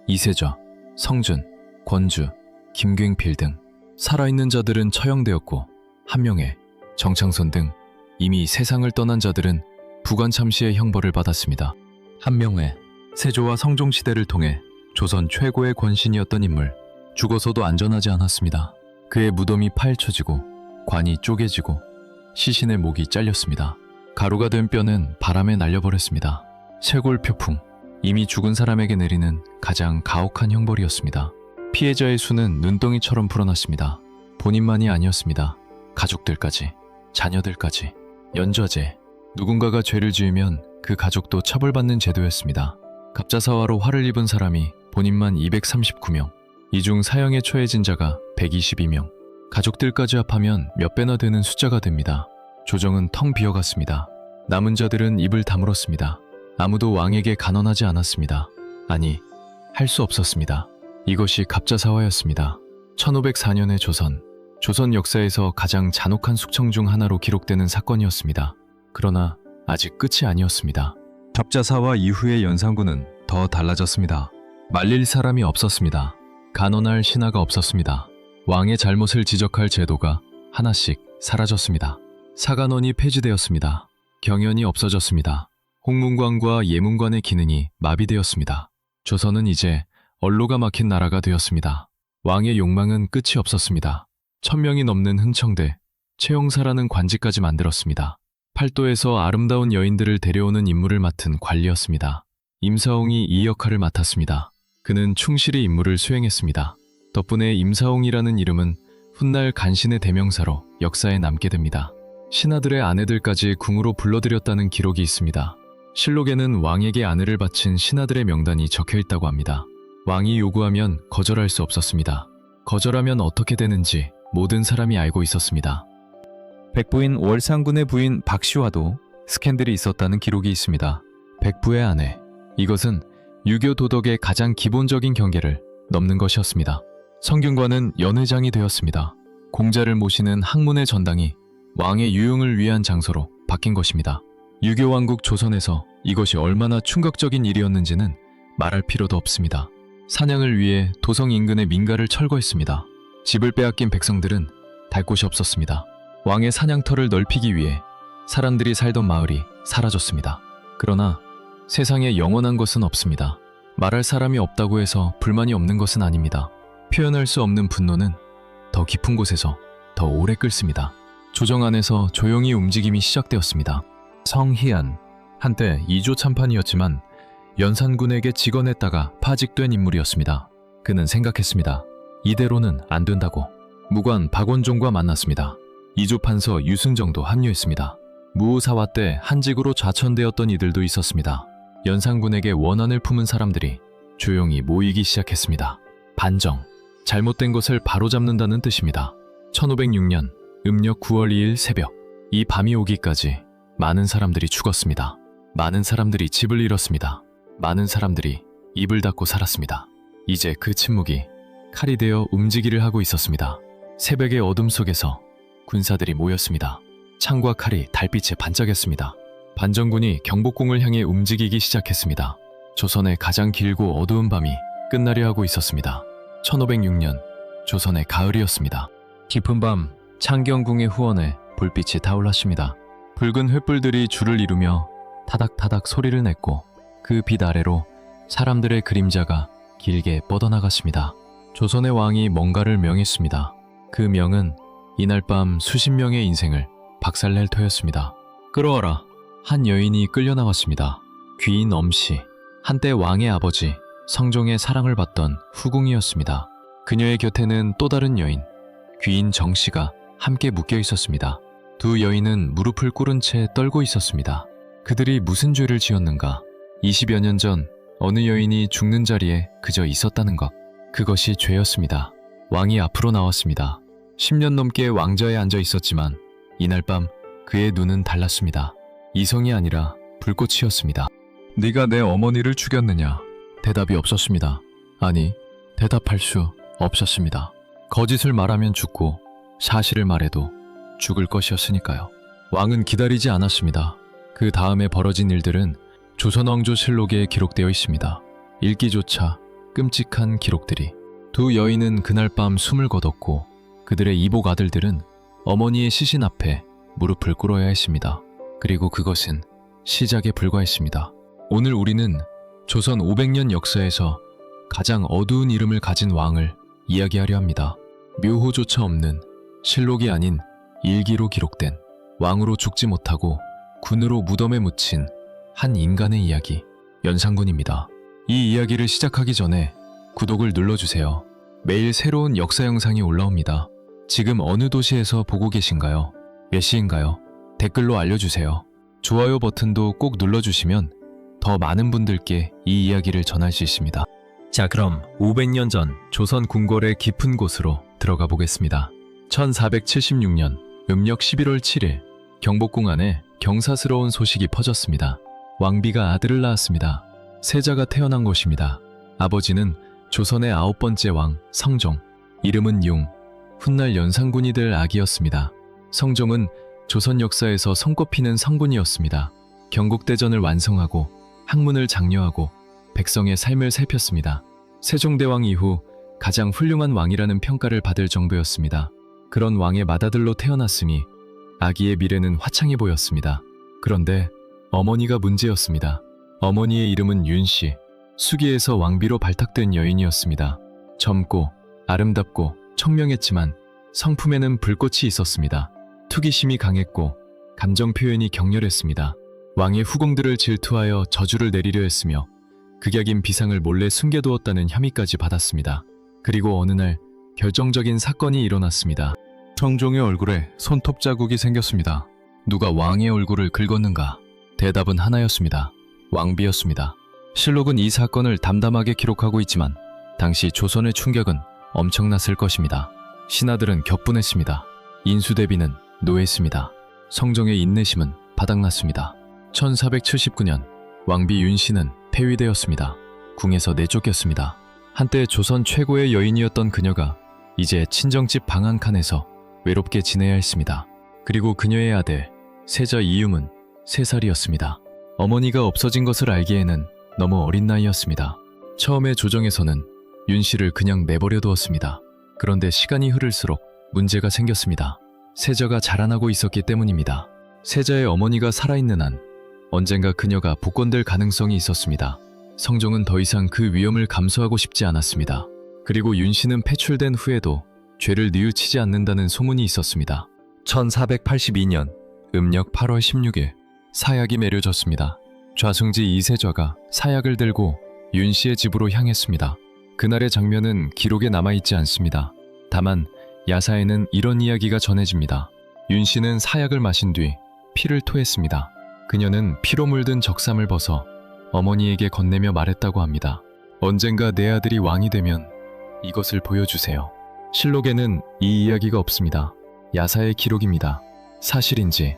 이세좌, 성준, 권주, 김굉필 등 살아있는 자들은 처형되었고 한 명의 정창선 등 이미 세상을 떠난 자들은 부관참시의 형벌을 받았습니다. 한 명의 세조와 성종시대를 통해 조선 최고의 권신이었던 인물, 죽어서도 안전하지 않았습니다. 그의 무덤이 파헤쳐지고 관이 쪼개지고 시신의 목이 잘렸습니다. 가루가 된 뼈는 바람에 날려버렸습니다. 쇄골 표풍, 이미 죽은 사람에게 내리는 가장 가혹한 형벌이었습니다. 피해자의 수는 눈덩이처럼 불어났습니다. 본인만이 아니었습니다. 가족들까지, 자녀들까지, 연좌제, 누군가가 죄를 지으면 그 가족도 처벌받는 제도였습니다. 갑자사화로 화를 입은 사람이 본인만 239명, 이 중 사형에 처해진 자가 122명, 가족들까지 합하면 몇 배나 되는 숫자가 됩니다. 조정은 텅 비어갔습니다. 남은 자들은 입을 다물었습니다. 아무도 왕에게 간언하지 않았습니다. 아니, 할 수 없었습니다. 이것이 갑자사화였습니다. 1504년의 조선 역사에서 가장 잔혹한 숙청 중 하나로 기록되는 사건이었습니다. 그러나 아직 끝이 아니었습니다. 갑자사화 이후의 연산군은 더 달라졌습니다. 말릴 사람이 없었습니다. 간언할 신하가 없었습니다. 왕의 잘못을 지적할 제도가 하나씩 사라졌습니다. 사간원이 폐지되었습니다. 경연이 없어졌습니다. 홍문관과 예문관의 기능이 마비되었습니다. 조선은 이제 얼로가 막힌 나라가 되었습니다. 왕의 욕망은 끝이 없었습니다. 1000명이 넘는 흥청대, 최용사라는 관직까지 만들었습니다. 팔도에서 아름다운 여인들을 데려오는 임무를 맡은 관리였습니다. 임사홍이 이 역할을 맡았습니다. 그는 충실히 임무를 수행했습니다. 덕분에 임사홍이라는 이름은 훗날 간신의 대명사로 역사에 남게 됩니다. 신하들의 아내들까지 궁으로 불러들였다는 기록이 있습니다. 실록에는 왕에게 아내를 바친 신하들의 명단이 적혀 있다고 합니다. 왕이 요구하면 거절할 수 없었습니다. 거절하면 어떻게 되는지 모든 사람이 알고 있었습니다. 백부인 월상군의 부인 박시화도 스캔들이 있었다는 기록이 있습니다. 백부의 아내, 이것은 유교 도덕의 가장 기본적인 경계를 넘는 것이었습니다. 성균관은 연회장이 되었습니다. 공자를 모시는 학문의 전당이 왕의 유흥을 위한 장소로 바뀐 것입니다. 유교 왕국 조선에서 이것이 얼마나 충격적인 일이었는지는 말할 필요도 없습니다. 사냥을 위해 도성 인근의 민가를 철거했습니다. 집을 빼앗긴 백성들은 달 곳이 없었습니다. 왕의 사냥터를 넓히기 위해 사람들이 살던 마을이 사라졌습니다. 그러나 세상에 영원한 것은 없습니다. 말할 사람이 없다고 해서 불만이 없는 것은 아닙니다. 표현할 수 없는 분노는 더 깊은 곳에서 더 오래 끓습니다. 조정 안에서 조용히 움직임이 시작되었습니다. 성희안, 한때 2조 참판이었지만 연산군에게 직언했다가 파직된 인물이었습니다. 그는 생각했습니다. 이대로는 안 된다고. 무관 박원종과 만났습니다. 2조 판서 유승정도 합류했습니다. 무우사화 때 한직으로 좌천되었던 이들도 있었습니다. 연산군에게 원한을 품은 사람들이 조용히 모이기 시작했습니다. 반정, 잘못된 것을 바로잡는다는 뜻입니다. 1506년 음력 9월 2일 새벽, 이 밤이 오기까지 많은 사람들이 죽었습니다. 많은 사람들이 집을 잃었습니다. 많은 사람들이 입을 닫고 살았습니다. 이제 그 침묵이 칼이 되어 움직이를 하고 있었습니다. 새벽의 어둠 속에서 군사들이 모였습니다. 창과 칼이 달빛에 반짝였습니다. 반정군이 경복궁을 향해 움직이기 시작했습니다. 조선의 가장 길고 어두운 밤이 끝나려 하고 있었습니다. 1506년 조선의 가을이었습니다. 깊은 밤 창경궁의 후원에 불빛이 타올랐습니다. 붉은 횃불들이 줄을 이루며 타닥타닥 소리를 냈고 그 빛 아래로 사람들의 그림자가 길게 뻗어나갔습니다. 조선의 왕이 뭔가를 명했습니다. 그 명은 이날 밤 수십 명의 인생을 박살낼 터였습니다. 끌어와라. 한 여인이 끌려나왔습니다. 귀인 엄씨, 한때 왕의 아버지 성종의 사랑을 받던 후궁이었습니다. 그녀의 곁에는 또 다른 여인, 귀인 정씨가 함께 묶여 있었습니다. 두 여인은 무릎을 꿇은 채 떨고 있었습니다. 그들이 무슨 죄를 지었는가? 20여 년 전 어느 여인이 죽는 자리에 그저 있었다는 것, 그것이 죄였습니다. 왕이 앞으로 나왔습니다. 10년 넘게 왕좌에 앉아 있었지만 이날 밤 그의 눈은 달랐습니다. 이성이 아니라 불꽃이었습니다. 네가 내 어머니를 죽였느냐? 대답이 없었습니다. 아니, 대답할 수 없었습니다. 거짓을 말하면 죽고 사실을 말해도 죽을 것이었으니까요. 왕은 기다리지 않았습니다. 그 다음에 벌어진 일들은 조선왕조실록에 기록되어 있습니다. 읽기조차 끔찍한 기록들이. 두 여인은 그날 밤 숨을 거뒀고 그들의 이복 아들들은 어머니의 시신 앞에 무릎을 꿇어야 했습니다. 그리고 그것은 시작에 불과했습니다. 오늘 우리는 조선 500년 역사에서 가장 어두운 이름을 가진 왕을 이야기하려 합니다. 묘호조차 없는 실록이 아닌 일기로 기록된 왕으로 죽지 못하고 군으로 무덤에 묻힌 한 인간의 이야기, 연산군입니다. 이 이야기를 시작하기 전에 구독을 눌러주세요. 매일 새로운 역사 영상이 올라옵니다. 지금 어느 도시에서 보고 계신가요? 몇 시인가요? 댓글로 알려주세요. 좋아요 버튼도 꼭 눌러주시면 더 많은 분들께 이 이야기를 전할 수 있습니다. 자, 그럼 500년 전 조선 궁궐의 깊은 곳으로 들어가 보겠습니다. 1476년 음력 11월 7일 경복궁 안에 경사스러운 소식이 퍼졌습니다. 왕비가 아들을 낳았습니다. 세자가 태어난 곳입니다. 아버지는 조선의 9번째 왕 성종, 이름은 용, 훗날 연산군이 될 아기였습니다. 성종은 조선 역사에서 손꼽히는 성군이었습니다. 경국대전을 완성하고 학문을 장려하고 백성의 삶을 살폈습니다. 세종대왕 이후 가장 훌륭한 왕이라는 평가를 받을 정도였습니다. 그런 왕의 맏아들로 태어났으니 아기의 미래는 화창해 보였습니다. 그런데 어머니가 문제였습니다. 어머니의 이름은 윤씨, 수기에서 왕비로 발탁된 여인이었습니다. 젊고 아름답고 청명했지만 성품에는 불꽃이 있었습니다. 투기심이 강했고 감정 표현이 격렬했습니다. 왕의 후궁들을 질투하여 저주를 내리려 했으며 극약인 비상을 몰래 숨겨두었다는 혐의까지 받았습니다. 그리고 어느 날 결정적인 사건이 일어났습니다. 성종의 얼굴에 손톱 자국이 생겼습니다. 누가 왕의 얼굴을 긁었는가? 대답은 하나였습니다. 왕비였습니다. 실록은 이 사건을 담담하게 기록하고 있지만 당시 조선의 충격은 엄청났을 것입니다. 신하들은 격분했습니다. 인수대비는 노했습니다. 성종의 인내심은 바닥났습니다. 1479년 왕비 윤씨는 폐위되었습니다. 궁에서 내쫓겼습니다. 한때 조선 최고의 여인이었던 그녀가 이제 친정집 방 한 칸에서 외롭게 지내야 했습니다. 그리고 그녀의 아들 세자 이유은 3살이었습니다. 어머니가 없어진 것을 알기에는 너무 어린 나이였습니다. 처음에 조정에서는 윤씨를 그냥 내버려 두었습니다. 그런데 시간이 흐를수록 문제가 생겼습니다. 세자가 자라나고 있었기 때문입니다. 세자의 어머니가 살아있는 한 언젠가 그녀가 복권될 가능성이 있었습니다. 성종은 더 이상 그 위험을 감수하고 싶지 않았습니다. 그리고 윤씨는 패출된 후에도 죄를 뉘우치지 않는다는 소문이 있었습니다. 1482년 음력 8월 16일 사약이 매려졌습니다. 좌승지 이세좌가 사약을 들고 윤씨의 집으로 향했습니다. 그날의 장면은 기록에 남아있지 않습니다. 다만 야사에는 이런 이야기가 전해집니다. 윤씨는 사약을 마신 뒤 피를 토했습니다. 그녀는 피로 물든 적삼을 벗어 어머니에게 건네며 말했다고 합니다. 언젠가 내 아들이 왕이 되면 이것을 보여주세요. 실록에는 이 이야기가 없습니다. 야사의 기록입니다. 사실인지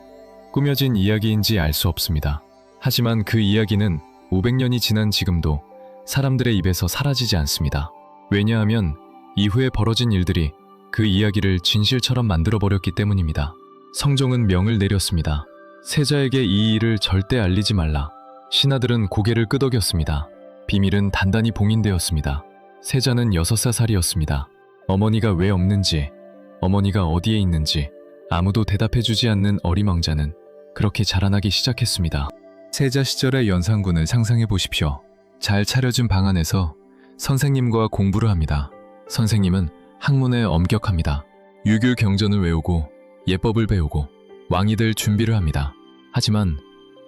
꾸며진 이야기인지 알 수 없습니다. 하지만 그 이야기는 500년이 지난 지금도 사람들의 입에서 사라지지 않습니다. 왜냐하면 이후에 벌어진 일들이 그 이야기를 진실처럼 만들어버렸기 때문입니다. 성종은 명을 내렸습니다. 세자에게 이 일을 절대 알리지 말라. 신하들은 고개를 끄덕였습니다. 비밀은 단단히 봉인되었습니다. 세자는 6살이었습니다. 어머니가 왜 없는지, 어머니가 어디에 있는지 아무도 대답해주지 않는 어리멍자는 그렇게 자라나기 시작했습니다. 세자 시절의 연산군을 상상해 보십시오. 잘 차려진 방 안에서 선생님과 공부를 합니다. 선생님은 학문에 엄격합니다. 유교 경전을 외우고 예법을 배우고 왕이 될 준비를 합니다. 하지만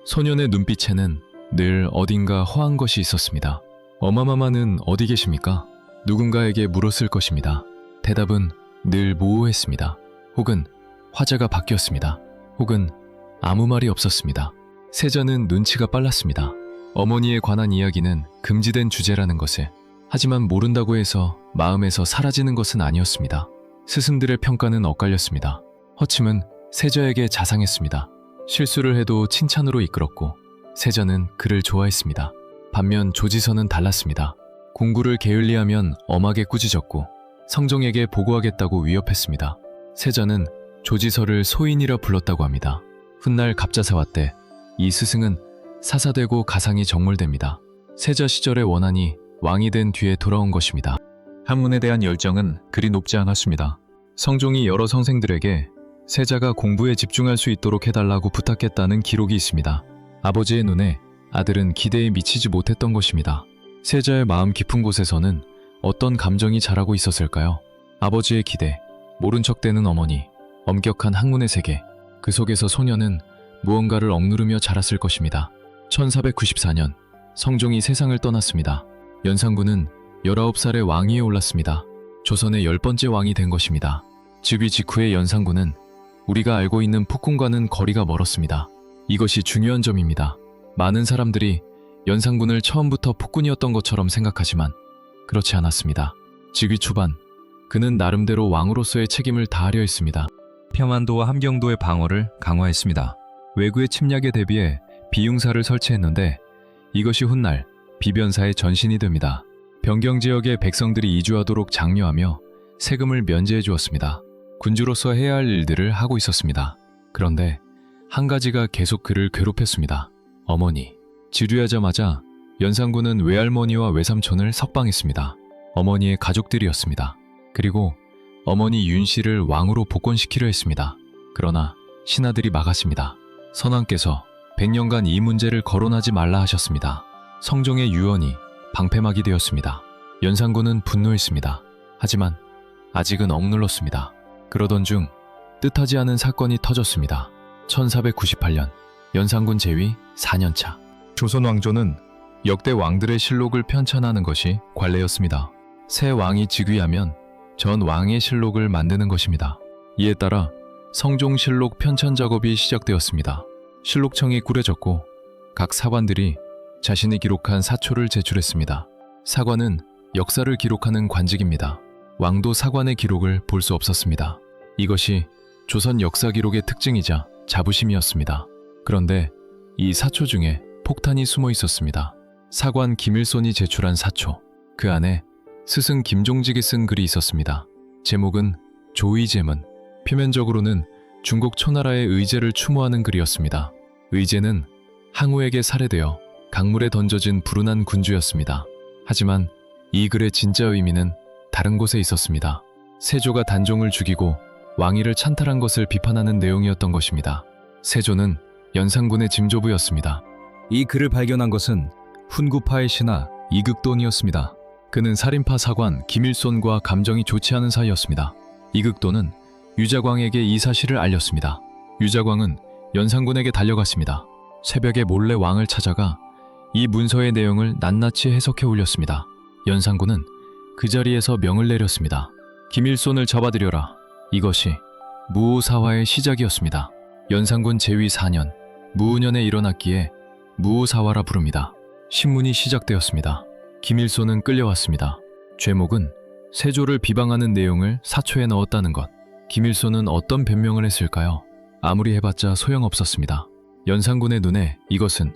소년의 눈빛에는 늘 어딘가 허한 것이 있었습니다. 어마마마는 어디 계십니까? 누군가에게 물었을 것입니다. 대답은 늘 모호했습니다. 혹은 화자가 바뀌었습니다. 혹은 아무 말이 없었습니다. 세자는 눈치가 빨랐습니다. 어머니에 관한 이야기는 금지된 주제라는 것을. 하지만 모른다고 해서 마음에서 사라지는 것은 아니었습니다. 스승들의 평가는 엇갈렸습니다. 허침은 세자에게 자상했습니다. 실수를 해도 칭찬으로 이끌었고 세자는 그를 좋아했습니다. 반면 조지선은 달랐습니다. 공부를 게을리하면 엄하게 꾸짖었고 성종에게 보고하겠다고 위협했습니다. 세자는 조지서를 소인이라 불렀다고 합니다. 훗날 갑자사화 때 이 스승은 사사되고 가상이 정몰됩니다. 세자 시절의 원한이 왕이 된 뒤에 돌아온 것입니다. 학문에 대한 열정은 그리 높지 않았습니다. 성종이 여러 선생들에게 세자가 공부에 집중할 수 있도록 해달라고 부탁했다는 기록이 있습니다. 아버지의 눈에 아들은 기대에 미치지 못했던 것입니다. 세자의 마음 깊은 곳에서는 어떤 감정이 자라고 있었을까요? 아버지의 기대, 모른 척대는 어머니, 엄격한 학문의 세계, 그 속에서 소녀는 무언가를 억누르며 자랐을 것입니다. 1494년 성종이 세상을 떠났습니다. 연산군은 19살의 왕위에 올랐습니다. 조선의 10번째 왕이 된 것입니다. 즉위 직후의 연산군은 우리가 알고 있는 폭군과는 거리가 멀었습니다. 이것이 중요한 점입니다. 많은 사람들이 연산군을 처음부터 폭군이었던 것처럼 생각하지만 그렇지 않았습니다. 즉위 초반 그는 나름대로 왕으로서의 책임을 다하려 했습니다. 평안도와 함경도의 방어를 강화했습니다. 외구의 침략에 대비해 비융사를 설치했는데 이것이 훗날 비변사의 전신이 됩니다. 변경 지역의 백성들이 이주하도록 장려하며 세금을 면제해 주었습니다. 군주로서 해야 할 일들을 하고 있었습니다. 그런데 한 가지가 계속 그를 괴롭혔습니다. 어머니. 즉위하자마자 연산군은 외할머니와 외삼촌을 석방했습니다. 어머니의 가족들이었습니다. 그리고 어머니 윤씨를 왕으로 복권시키려 했습니다. 그러나 신하들이 막았습니다. 선왕께서 100년간 이 문제를 거론하지 말라 하셨습니다. 성종의 유언이 방패막이 되었습니다. 연산군은 분노했습니다. 하지만 아직은 억눌렀습니다. 그러던 중 뜻하지 않은 사건이 터졌습니다. 1498년 연산군 재위 4년차 조선 왕조는 역대 왕들의 실록을 편찬하는 것이 관례였습니다. 새 왕이 즉위하면 전 왕의 실록을 만드는 것입니다. 이에 따라 성종실록 편찬 작업이 시작되었습니다. 실록청이 꾸려졌고 각 사관들이 자신이 기록한 사초를 제출했습니다. 사관은 역사를 기록하는 관직입니다. 왕도 사관의 기록을 볼 수 없었습니다. 이것이 조선 역사 기록의 특징이자 자부심이었습니다. 그런데 이 사초 중에 폭탄이 숨어 있었습니다. 사관 김일손이 제출한 사초. 그 안에 스승 김종직이 쓴 글이 있었습니다. 제목은 조의제문. 표면적으로는 중국 초나라의 의제를 추모하는 글이었습니다. 의제는 항우에게 살해되어 강물에 던져진 불운한 군주였습니다. 하지만 이 글의 진짜 의미는 다른 곳에 있었습니다. 세조가 단종을 죽이고 왕위를 찬탈한 것을 비판하는 내용이었던 것입니다. 세조는 연산군의 짐조부였습니다. 이 글을 발견한 것은 훈구파의 신하 이극돈이었습니다. 그는 살인파 사관 김일손과 감정이 좋지 않은 사이였습니다. 이극돈은 유자광에게 이 사실을 알렸습니다. 유자광은 연산군에게 달려갔습니다. 새벽에 몰래 왕을 찾아가 이 문서의 내용을 낱낱이 해석해 올렸습니다. 연산군은 그 자리에서 명을 내렸습니다. 김일손을 잡아들여라. 이것이 무오사화의 시작이었습니다. 연산군 재위 4년, 무우년에 일어났기에 무오사화라 부릅니다. 신문이 시작되었습니다. 김일손은 끌려왔습니다. 죄목은 세조를 비방하는 내용을 사초에 넣었다는 것. 김일손은 어떤 변명을 했을까요? 아무리 해봤자 소용없었습니다. 연산군의 눈에 이것은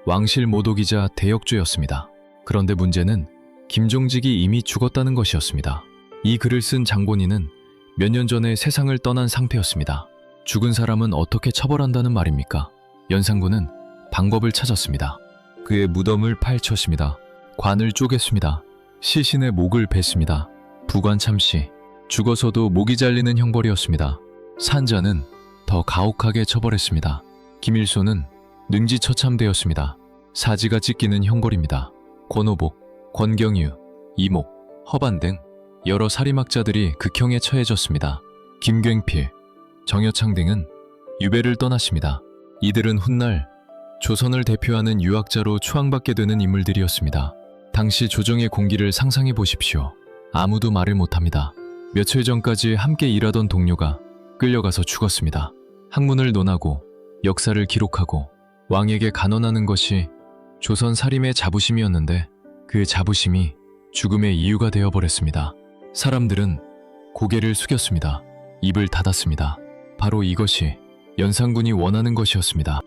왕실 모독이자 대역죄였습니다. 그런데 문제는 김종직이 이미 죽었다는 것이었습니다. 이 글을 쓴 장본인은 몇 년 전에 세상을 떠난 상태였습니다. 죽은 사람은 어떻게 처벌한다는 말입니까? 연산군은 방법을 찾았습니다. 그의 무덤을 파헤쳤습니다. 관을 쪼갰습니다. 시신의 목을 뱄습니다. 부관참시, 죽어서도 목이 잘리는 형벌이었습니다. 산자는 더 가혹하게 처벌했습니다. 김일손은 능지처참되었습니다. 사지가 찢기는 형벌입니다. 권오복, 권경유, 이목, 허반 등 여러 사림학자들이 극형에 처해졌습니다. 김굉필, 정여창 등은 유배를 떠났습니다. 이들은 훗날 조선을 대표하는 유학자로 추앙받게 되는 인물들이었습니다. 당시 조정의 공기를 상상해 보십시오. 아무도 말을 못합니다. 며칠 전까지 함께 일하던 동료가 끌려가서 죽었습니다. 학문을 논하고 역사를 기록하고 왕에게 간언하는 것이 조선 사림의 자부심이었는데 그 자부심이 죽음의 이유가 되어버렸습니다. 사람들은 고개를 숙였습니다. 입을 닫았습니다. 바로 이것이 연산군이 원하는 것이었습니다.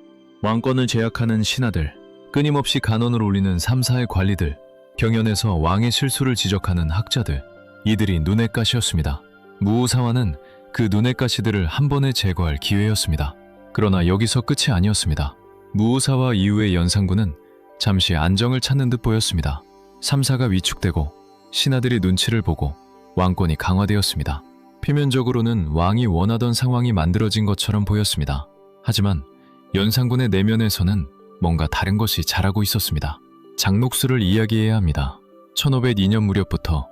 왕권을 제약하는 신하들, 끊임없이 간언을 올리는 3사의 관리들, 경연에서 왕의 실수를 지적하는 학자들, 이들이 눈의 가시였습니다. 무오사와는 그 눈의 가시들을 한 번에 제거할 기회였습니다. 그러나 여기서 끝이 아니었습니다. 무오사와 이후의 연산군은 잠시 안정을 찾는 듯 보였습니다. 3사가 위축되고 신하들이 눈치를 보고 왕권이 강화되었습니다. 표면적으로는 왕이 원하던 상황이 만들어진 것처럼 보였습니다. 하지만 연산군의 내면에서는 뭔가 다른 것이 자라고 있었습니다. 장녹수를 이야기해야 합니다. 1502년 무렵부터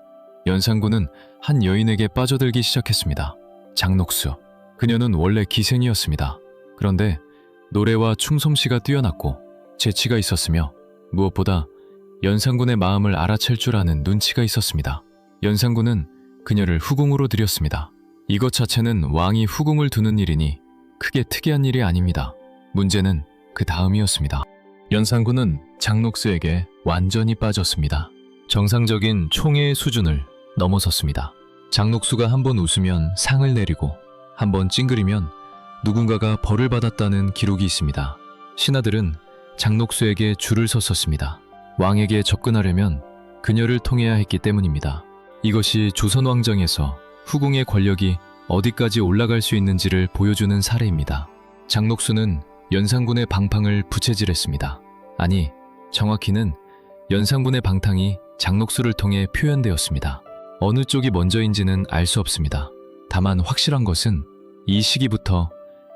연산군은 한 여인에게 빠져들기 시작했습니다. 장녹수. 그녀는 원래 기생이었습니다. 그런데 노래와 춤솜씨가 뛰어났고 재치가 있었으며 무엇보다 연산군의 마음을 알아챌 줄 아는 눈치가 있었습니다. 연산군은 그녀를 후궁으로 들였습니다. 이것 자체는 왕이 후궁을 두는 일이니 크게 특이한 일이 아닙니다. 문제는 그 다음이었습니다. 연산군은 장녹수에게 완전히 빠졌습니다. 정상적인 총애의 수준을 넘어섰습니다. 장녹수가 한번 웃으면 상을 내리고 한번 찡그리면 누군가가 벌을 받았다는 기록이 있습니다. 신하들은 장녹수에게 줄을 섰었습니다. 왕에게 접근하려면 그녀를 통해야 했기 때문입니다. 이것이 조선왕정에서 후궁의 권력이 어디까지 올라갈 수 있는지를 보여주는 사례입니다. 장녹수는 연산군의 방탕을 부채질했습니다. 아니, 정확히는 연산군의 방탕이 장녹수를 통해 표현되었습니다. 어느 쪽이 먼저인지는 알 수 없습니다. 다만 확실한 것은 이 시기부터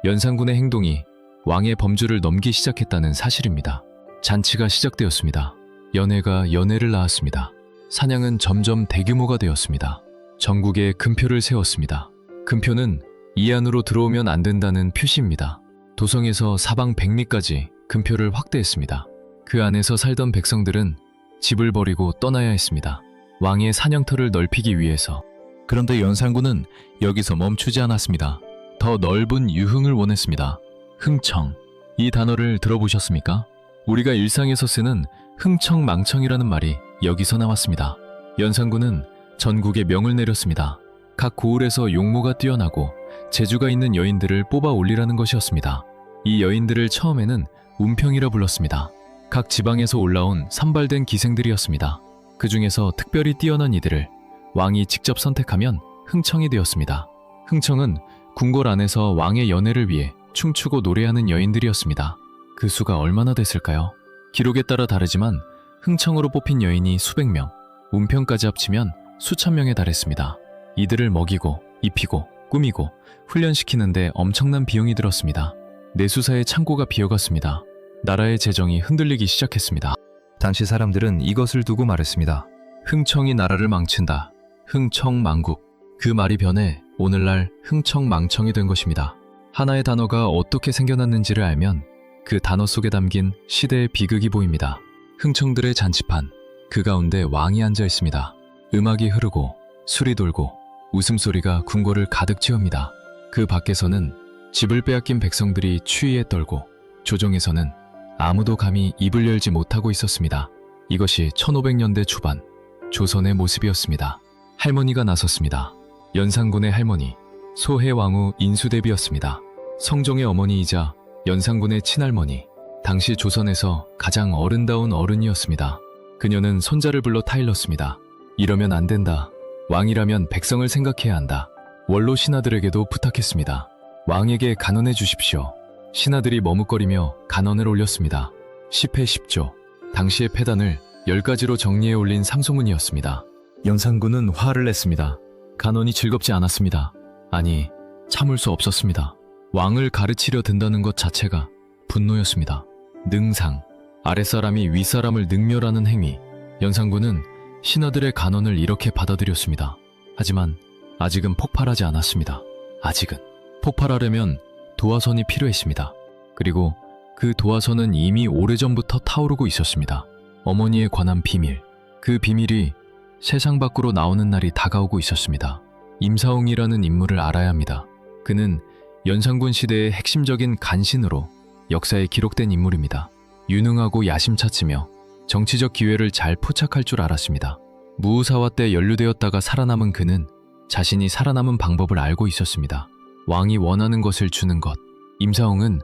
연산군의 행동이 왕의 범주를 넘기 시작했다는 사실입니다. 잔치가 시작되었습니다. 연회가 연회를 낳았습니다. 사냥은 점점 대규모가 되었습니다. 전국에 금표를 세웠습니다. 금표는 이 안으로 들어오면 안 된다는 표시입니다. 도성에서 사방 100리까지 금표를 확대했습니다. 그 안에서 살던 백성들은 집을 버리고 떠나야 했습니다. 왕의 사냥터를 넓히기 위해서. 그런데 연산군은 여기서 멈추지 않았습니다. 더 넓은 유흥을 원했습니다. 흥청. 이 단어를 들어보셨습니까? 우리가 일상에서 쓰는 흥청망청이라는 말이 여기서 나왔습니다. 연산군은 전국에 명을 내렸습니다. 각 고을에서 용모가 뛰어나고 재주가 있는 여인들을 뽑아 올리라는 것이었습니다. 이 여인들을 처음에는 운평이라 불렀습니다. 각 지방에서 올라온 선발된 기생들이었습니다. 그 중에서 특별히 뛰어난 이들을 왕이 직접 선택하면 흥청이 되었습니다. 흥청은 궁궐 안에서 왕의 연회를 위해 춤추고 노래하는 여인들이었습니다. 그 수가 얼마나 됐을까요? 기록에 따라 다르지만 흥청으로 뽑힌 여인이 수백 명, 운평까지 합치면 수천 명에 달했습니다. 이들을 먹이고 입히고 꾸미고 훈련시키는데 엄청난 비용이 들었습니다. 내수사의 창고가 비어갔습니다. 나라의 재정이 흔들리기 시작했습니다. 당시 사람들은 이것을 두고 말했습니다. 흥청이 나라를 망친다. 흥청망국. 그 말이 변해 오늘날 흥청망청이 된 것입니다. 하나의 단어가 어떻게 생겨났는지를 알면 그 단어 속에 담긴 시대의 비극이 보입니다. 흥청들의 잔치판, 그 가운데 왕이 앉아 있습니다. 음악이 흐르고 술이 돌고 웃음소리가 궁궐을 가득 채웁니다. 그 밖에서는 집을 빼앗긴 백성들이 추위에 떨고 조정에서는 아무도 감히 입을 열지 못하고 있었습니다. 이것이 1500년대 초반 조선의 모습이었습니다. 할머니가 나섰습니다. 연산군의 할머니, 소해왕후 인수대비였습니다. 성종의 어머니이자 연산군의 친할머니, 당시 조선에서 가장 어른다운 어른이었습니다. 그녀는 손자를 불러 타일렀습니다. 이러면 안 된다. 왕이라면 백성을 생각해야 한다. 원로 신하들에게도 부탁했습니다. 왕에게 간언해 주십시오. 신하들이 머뭇거리며 간언을 올렸습니다. 10회 10조, 당시의 패단을 10가지로 정리해 올린 상소문이었습니다. 연산군은 화를 냈습니다. 간언이 즐겁지 않았습니다. 아니, 참을 수 없었습니다. 왕을 가르치려 든다는 것 자체가 분노였습니다. 능상, 아랫사람이 윗사람을 능멸하는 행위. 연산군은 신하들의 간언을 이렇게 받아들였습니다. 하지만 아직은 폭발하지 않았습니다. 아직은. 폭발하려면 도화선이 필요했습니다. 그리고 그 도화선은 이미 오래전부터 타오르고 있었습니다. 어머니에 관한 비밀. 그 비밀이 세상 밖으로 나오는 날이 다가오고 있었습니다. 임사홍이라는 인물을 알아야 합니다. 그는 연산군 시대의 핵심적인 간신으로 역사에 기록된 인물입니다. 유능하고 야심차치며 정치적 기회를 잘 포착할 줄 알았습니다. 무우사화 때 연루되었다가 살아남은 그는 자신이 살아남은 방법을 알고 있었습니다. 왕이 원하는 것을 주는 것. 임사홍은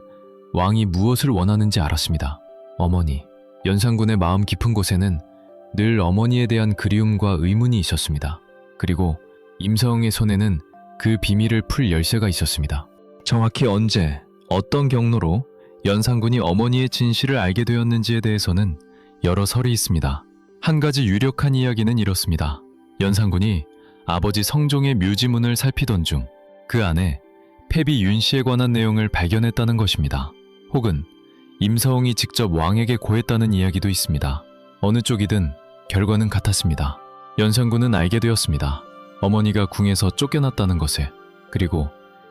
왕이 무엇을 원하는지 알았습니다. 어머니. 연산군의 마음 깊은 곳에는 늘 어머니에 대한 그리움과 의문이 있었습니다. 그리고 임사홍의 손에는 그 비밀을 풀 열쇠가 있었습니다. 정확히 언제, 어떤 경로로 연산군이 어머니의 진실을 알게 되었는지에 대해서는 여러 설이 있습니다. 한 가지 유력한 이야기는 이렇습니다. 연산군이 아버지 성종의 묘지문을 살피던 중 그 안에 패비 윤씨에 관한 내용을 발견했다는 것입니다. 혹은 임사홍이 직접 왕에게 고했다는 이야기도 있습니다. 어느 쪽이든 결과는 같았습니다. 연산군은 알게 되었습니다. 어머니가 궁에서 쫓겨났다는 것에, 그리고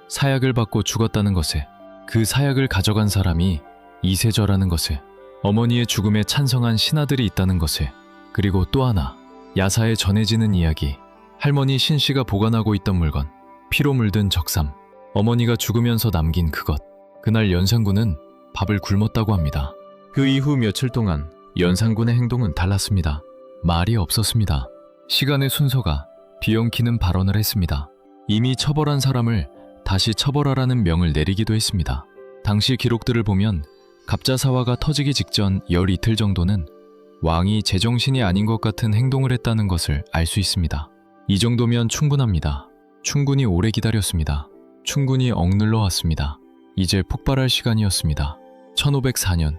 사약을 받고 죽었다는 것에, 그 사약을 가져간 사람이 이세저라는 것에, 어머니의 죽음에 찬성한 신하들이 있다는 것에, 그리고 또 하나, 야사에 전해지는 이야기, 할머니 신씨가 보관하고 있던 물건, 피로 물든 적삼, 어머니가 죽으면서 남긴 그것. 그날 연산군은 밥을 굶었다고 합니다. 그 이후 며칠 동안 연산군의 행동은 달랐습니다. 말이 없었습니다. 시간의 순서가 뒤엉키는 발언을 했습니다. 이미 처벌한 사람을 다시 처벌하라는 명을 내리기도 했습니다. 당시 기록들을 보면 갑자사화가 터지기 직전 열 이틀 정도는 왕이 제정신이 아닌 것 같은 행동을 했다는 것을 알 수 있습니다. 이 정도면 충분합니다. 충분히 오래 기다렸습니다. 충분히 억눌러 왔습니다. 이제 폭발할 시간이었습니다. 1504년,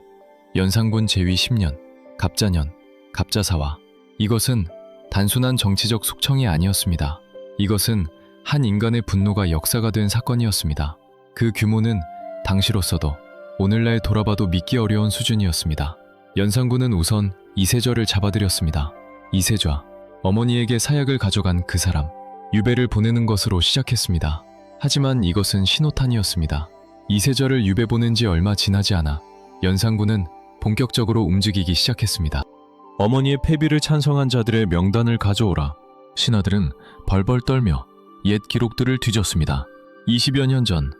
연산군 제위 10년, 갑자년, 갑자사화. 이것은 단순한 정치적 숙청이 아니었습니다. 이것은 한 인간의 분노가 역사가 된 사건이었습니다. 그 규모는 당시로서도 오늘날 돌아봐도 믿기 어려운 수준이었습니다. 연산군은 우선 이세저를 잡아들였습니다. 이세좌, 어머니에게 사약을 가져간 그 사람, 유배를 보내는 것으로 시작했습니다. 하지만 이것은 신호탄이었습니다. 이세저를 유배 보낸 지 얼마 지나지 않아 연산군은 본격적으로 움직이기 시작했습니다. 어머니의 패비를 찬성한 자들의 명단을 가져오라. 신하들은 벌벌 떨며 옛 기록들을 뒤졌습니다. 20여 년 전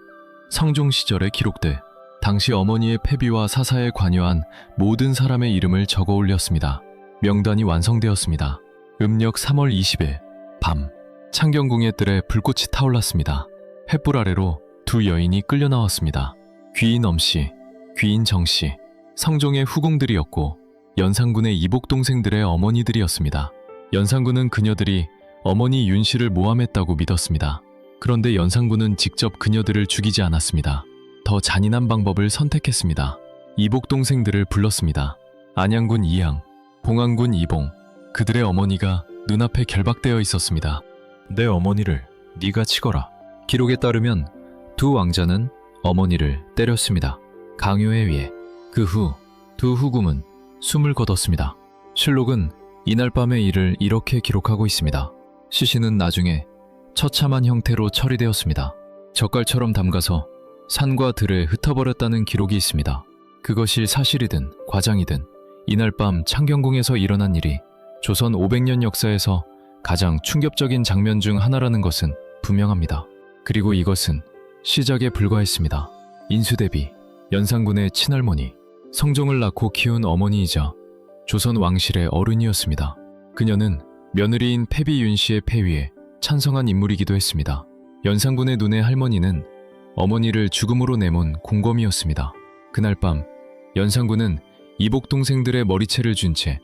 성종 시절의 기록들, 당시 어머니의 패비와 사사에 관여한 모든 사람의 이름을 적어 올렸습니다. 명단이 완성되었습니다. 음력 3월 20일 밤, 창경궁의 뜰에 불꽃이 타올랐습니다. 횃불 아래로 두 여인이 끌려 나왔습니다. 귀인 엄씨, 귀인 정씨, 성종의 후궁들이었고 연산군의 이복 동생들의 어머니들이었습니다. 연산군은 그녀들이 어머니 윤씨를 모함했다고 믿었습니다. 그런데 연산군은 직접 그녀들을 죽이지 않았습니다. 더 잔인한 방법을 선택했습니다. 이복 동생들을 불렀습니다. 안양군 이양, 봉안군 이봉, 그들의 어머니가 눈앞에 결박되어 있었습니다. 내 어머니를 네가 치거라. 기록에 따르면 두 왕자는 어머니를 때렸습니다. 강요에 의해. 그 후 두 후궁은 숨을 거뒀습니다. 실록은 이날 밤의 일을 이렇게 기록하고 있습니다. 시신은 나중에 처참한 형태로 처리되었습니다. 젓갈처럼 담가서 산과 들에 흩어버렸다는 기록이 있습니다. 그것이 사실이든 과장이든 이날 밤 창경궁에서 일어난 일이 조선 500년 역사에서 가장 충격적인 장면 중 하나라는 것은 분명합니다. 그리고 이것은 시작에 불과했습니다. 인수대비, 연산군의 친할머니, 성종을 낳고 키운 어머니이자 조선 왕실의 어른이었습니다. 그녀는 며느리인 패비 윤씨의 폐위에 찬성한 인물이기도 했습니다. 연산군의 눈의 할머니는 어머니를 죽음으로 내몬 공범이었습니다. 그날 밤 연산군은 이복 동생들의 머리채를 준 채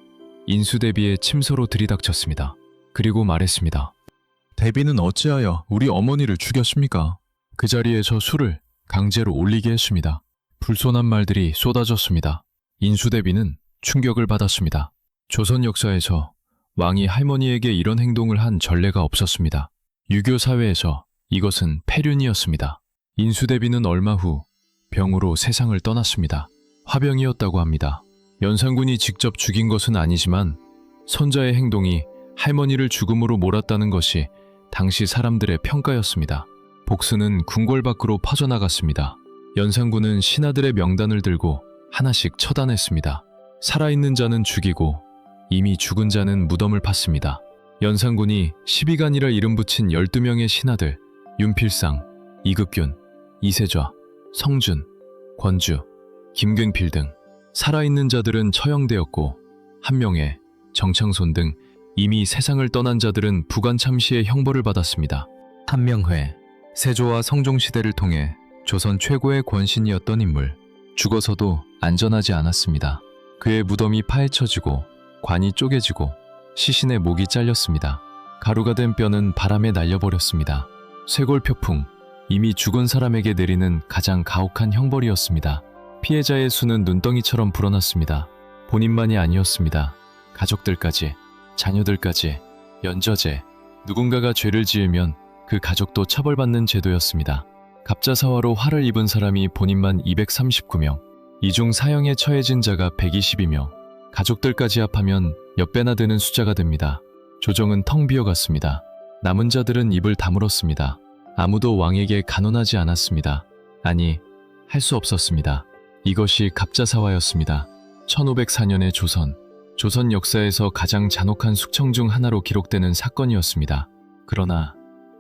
인수대비의 침소로 들이닥쳤습니다. 그리고 말했습니다. 대비는 어찌하여 우리 어머니를 죽였습니까? 그 자리에서 술을 강제로 올리게 했습니다. 불손한 말들이 쏟아졌습니다. 인수대비는 충격을 받았습니다. 조선 역사에서 왕이 할머니에게 이런 행동을 한 전례가 없었습니다. 유교 사회에서 이것은 폐륜이었습니다. 인수대비는 얼마 후 병으로 세상을 떠났습니다. 화병이었다고 합니다. 연산군이 직접 죽인 것은 아니지만 손자의 행동이 할머니를 죽음으로 몰았다는 것이 당시 사람들의 평가였습니다. 복수는 궁궐 밖으로 퍼져나갔습니다. 연산군은 신하들의 명단을 들고 하나씩 처단했습니다. 살아있는 자는 죽이고 이미 죽은 자는 무덤을 팠습니다. 연산군이 12간이라 이름 붙인 12명의 신하들, 윤필상, 이극균, 이세좌, 성준, 권주, 김갱필 등 살아있는 자들은 처형되었고 한 명의 정창손 등 이미 세상을 떠난 자들은 부관참시의 형벌을 받았습니다. 한명회, 세조와 성종시대를 통해 조선 최고의 권신이었던 인물. 죽어서도 안전하지 않았습니다. 그의 무덤이 파헤쳐지고 관이 쪼개지고 시신의 목이 잘렸습니다. 가루가 된 뼈는 바람에 날려버렸습니다. 쇄골표풍, 이미 죽은 사람에게 내리는 가장 가혹한 형벌이었습니다. 피해자의 수는 눈덩이처럼 불어났습니다. 본인만이 아니었습니다. 가족들까지, 자녀들까지, 연좌제, 누군가가 죄를 지으면 그 가족도 처벌받는 제도였습니다. 갑자사화로 화를 입은 사람이 본인만 239명, 이중 사형에 처해진 자가 120이며 가족들까지 합하면 몇 배나 되는 숫자가 됩니다. 조정은 텅 비어갔습니다. 남은 자들은 입을 다물었습니다. 아무도 왕에게 간언하지 않았습니다. 아니, 할 수 없었습니다. 이것이 갑자사화였습니다. 1504년의 조선 역사에서 가장 잔혹한 숙청 중 하나로 기록되는 사건이었습니다. 그러나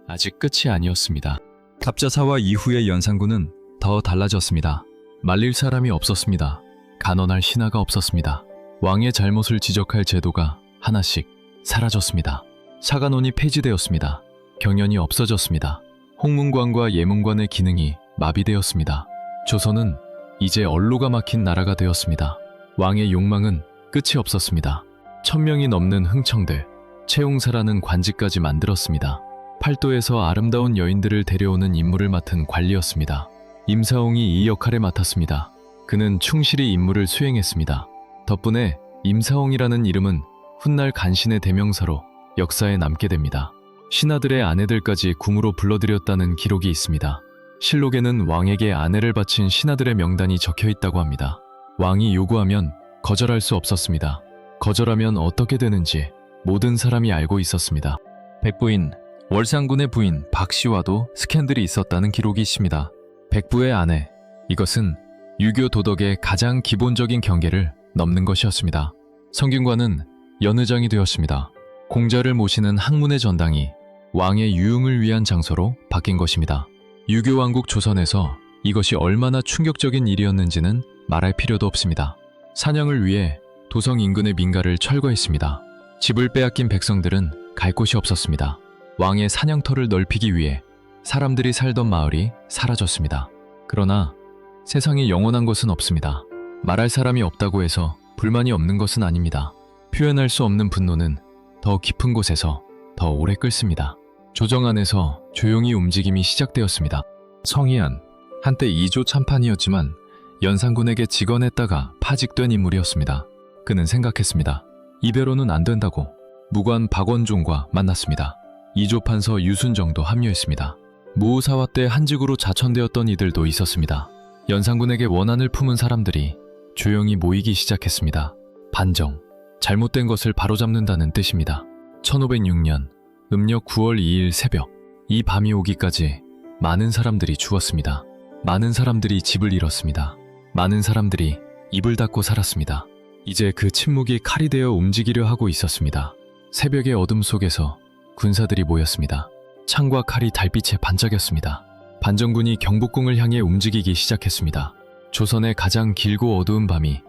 아직 끝이 아니었습니다. 갑자사화 이후의 연산군은 더 달라졌습니다. 말릴 사람이 없었습니다. 간언할 신하가 없었습니다. 왕의 잘못을 지적할 제도가 하나씩 사라졌습니다. 사간원이 폐지되었습니다. 경연이 없어졌습니다. 홍문관과 예문관의 기능이 마비되었습니다. 조선은 이제 얼로가 막힌 나라가 되었습니다. 왕의 욕망은 끝이 없었습니다. 1000명이 넘는 흥청들, 채용사라는 관직까지 만들었습니다. 팔도에서 아름다운 여인들을 데려오는 임무를 맡은 관리였습니다. 임사홍이 이 역할을 맡았습니다. 그는 충실히 임무를 수행했습니다. 덕분에 임사홍이라는 이름은 훗날 간신의 대명사로 역사에 남게 됩니다. 신하들의 아내들까지 궁으로 불러들였다는 기록이 있습니다. 실록에는 왕에게 아내를 바친 신하들의 명단이 적혀 있다고 합니다. 왕이 요구하면 거절할 수 없었습니다. 거절하면 어떻게 되는지 모든 사람이 알고 있었습니다. 백부인, 월상군의 부인 박씨와도 스캔들이 있었다는 기록이 있습니다. 백부의 아내, 이것은 유교 도덕의 가장 기본적인 경계를 넘는 것이었습니다. 성균관은 연의장이 되었습니다. 공자를 모시는 학문의 전당이 왕의 유흥을 위한 장소로 바뀐 것입니다. 유교왕국 조선에서 이것이 얼마나 충격적인 일이었는지는 말할 필요도 없습니다. 사냥을 위해 도성 인근의 민가를 철거했습니다. 집을 빼앗긴 백성들은 갈 곳이 없었습니다. 왕의 사냥터를 넓히기 위해 사람들이 살던 마을이 사라졌습니다. 그러나 세상에 영원한 것은 없습니다. 말할 사람이 없다고 해서 불만이 없는 것은 아닙니다. 표현할 수 없는 분노는 더 깊은 곳에서 더 오래 끓습니다. 조정 안에서 조용히 움직임이 시작되었습니다. 성희안, 한때 2조 참판이었지만 연산군에게 직언했다가 파직된 인물이었습니다. 그는 생각했습니다. 이대로는 안 된다고. 무관 박원종과 만났습니다. 2조 판서 유순정도 합류했습니다. 무오사화 때 한직으로 자천되었던 이들도 있었습니다. 연산군에게 원한을 품은 사람들이 조용히 모이기 시작했습니다. 반정, 잘못된 것을 바로잡는다는 뜻입니다. 1506년 음력 9월 2일 새벽, 이 밤이 오기까지 많은 사람들이 죽었습니다. 많은 사람들이 집을 잃었습니다. 많은 사람들이 입을 닫고 살았습니다. 이제 그 침묵이 칼이 되어 움직이려 하고 있었습니다. 새벽의 어둠 속에서 군사들이 모였습니다. 창과 칼이 달빛에 반짝였습니다. 반정군이 경복궁을 향해 움직이기 시작했습니다. 조선의 가장 길고 어두운 밤이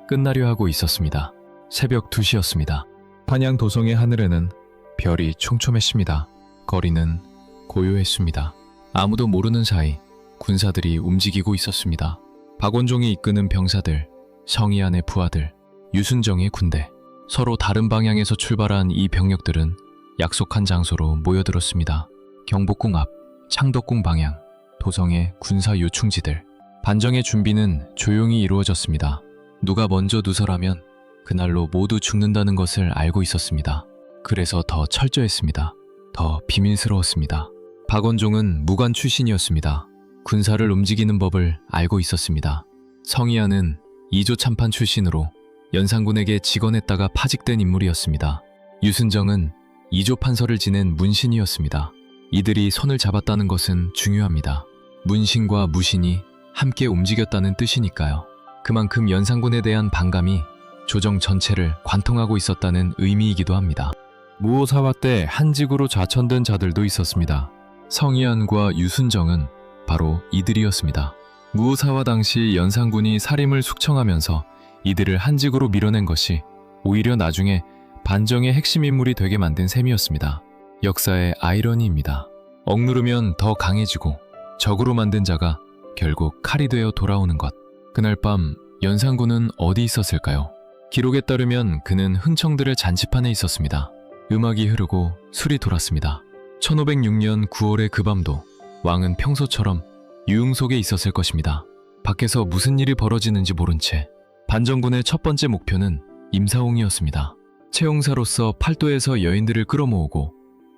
끝나려 하고 있었습니다. 새벽 2시였습니다. 한양 도성의 하늘에는 별이 촘촘했습니다. 거리는 고요했습니다. 아무도 모르는 사이 군사들이 움직이고 있었습니다. 박원종이 이끄는 병사들, 성희안의 부하들, 유순정의 군대, 서로 다른 방향에서 출발한 이 병력들은 약속한 장소로 모여들었습니다. 경복궁 앞, 창덕궁 방향, 도성의 군사 요충지들. 반정의 준비는 조용히 이루어졌습니다. 누가 먼저 누설하면 그날로 모두 죽는다는 것을 알고 있었습니다. 그래서 더 철저했습니다. 더 비밀스러웠습니다. 박원종은 무관 출신이었습니다. 군사를 움직이는 법을 알고 있었습니다. 성희안은 2조 참판 출신으로 연산군에게 직언했다가 파직된 인물이었습니다. 유순정은 2조 판서를 지낸 문신이었습니다. 이들이 손을 잡았다는 것은 중요합니다. 문신과 무신이 함께 움직였다는 뜻이니까요. 그만큼 연산군에 대한 반감이 조정 전체를 관통하고 있었다는 의미이기도 합니다. 무오사화 때 한직으로 좌천된 자들도 있었습니다. 성희안과 유순정은 바로 이들이었습니다. 무오사화 당시 연산군이 살림을 숙청하면서 이들을 한직으로 밀어낸 것이 오히려 나중에 반정의 핵심 인물이 되게 만든 셈이었습니다. 역사의 아이러니입니다. 억누르면 더 강해지고 적으로 만든 자가 결국 칼이 되어 돌아오는 것. 그날 밤 연산군은 어디 있었을까요? 기록에 따르면 그는 흥청들의 잔치판에 있었습니다. 음악이 흐르고 술이 돌았습니다. 1506년 9월의 그 밤도 왕은 평소처럼 유흥 속에 있었을 것입니다. 밖에서 무슨 일이 벌어지는지 모른 채 반정군의 첫 번째 목표는 임사홍이었습니다. 채용사로서 팔도에서 여인들을 끌어모으고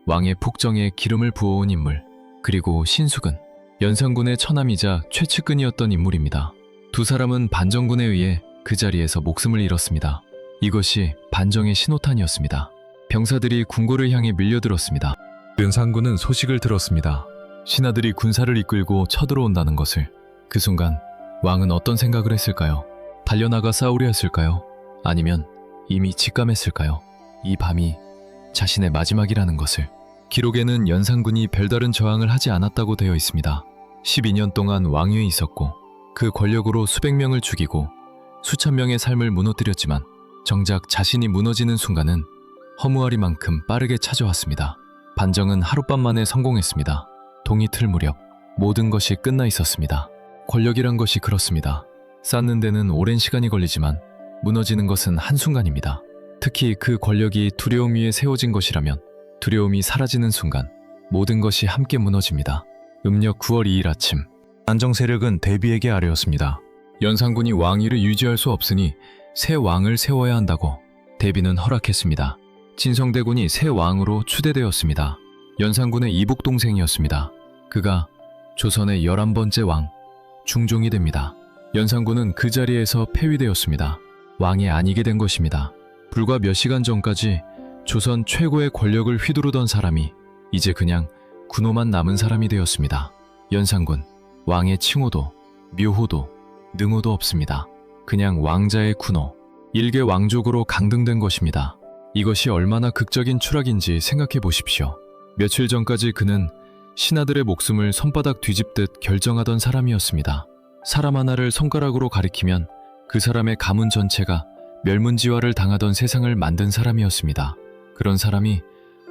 왕의 복정에 기름을 부어온 인물, 그리고 신숙은 연산군의 처남이자 최측근이었던 인물입니다. 두 사람은 반정군에 의해 그 자리에서 목숨을 잃었습니다. 이것이 반정의 신호탄이었습니다. 병사들이 궁궐을 향해 밀려들었습니다. 연산군은 소식을 들었습니다. 신하들이 군사를 이끌고 쳐들어온다는 것을. 그 순간 왕은 어떤 생각을 했을까요? 달려나가 싸우려 했을까요? 아니면 이미 직감했을까요? 이 밤이 자신의 마지막이라는 것을. 기록에는 연산군이 별다른 저항을 하지 않았다고 되어 있습니다. 12년 동안 왕위에 있었고 그 권력으로 수백 명을 죽이고 수천 명의 삶을 무너뜨렸지만 정작 자신이 무너지는 순간은 허무하리만큼 빠르게 찾아왔습니다. 반정은 하룻밤 만에 성공했습니다. 동이틀 무렵 모든 것이 끝나 있었습니다. 권력이란 것이 그렇습니다. 쌓는 데는 오랜 시간이 걸리지만 무너지는 것은 한순간입니다. 특히 그 권력이 두려움 위에 세워진 것이라면 두려움이 사라지는 순간 모든 것이 함께 무너집니다. 음력 9월 2일 아침, 반정 세력은 대비에게 아뢰었습니다. 연산군이 왕위를 유지할 수 없으니 새 왕을 세워야 한다고. 대비는 허락했습니다. 진성대군이 새 왕으로 추대되었습니다. 연산군의 이복 동생이었습니다. 그가 조선의 11번째 왕, 중종이 됩니다. 연산군은 그 자리에서 폐위되었습니다. 왕이 아니게 된 것입니다. 불과 몇 시간 전까지 조선 최고의 권력을 휘두르던 사람이 이제 그냥 군호만 남은 사람이 되었습니다. 연산군, 왕의 칭호도, 묘호도, 능호도 없습니다. 그냥 왕자의 군호, 일개 왕족으로 강등된 것입니다. 이것이 얼마나 극적인 추락인지 생각해 보십시오. 며칠 전까지 그는 신하들의 목숨을 손바닥 뒤집듯 결정하던 사람이었습니다. 사람 하나를 손가락으로 가리키면 그 사람의 가문 전체가 멸문지화를 당하던 세상을 만든 사람이었습니다. 그런 사람이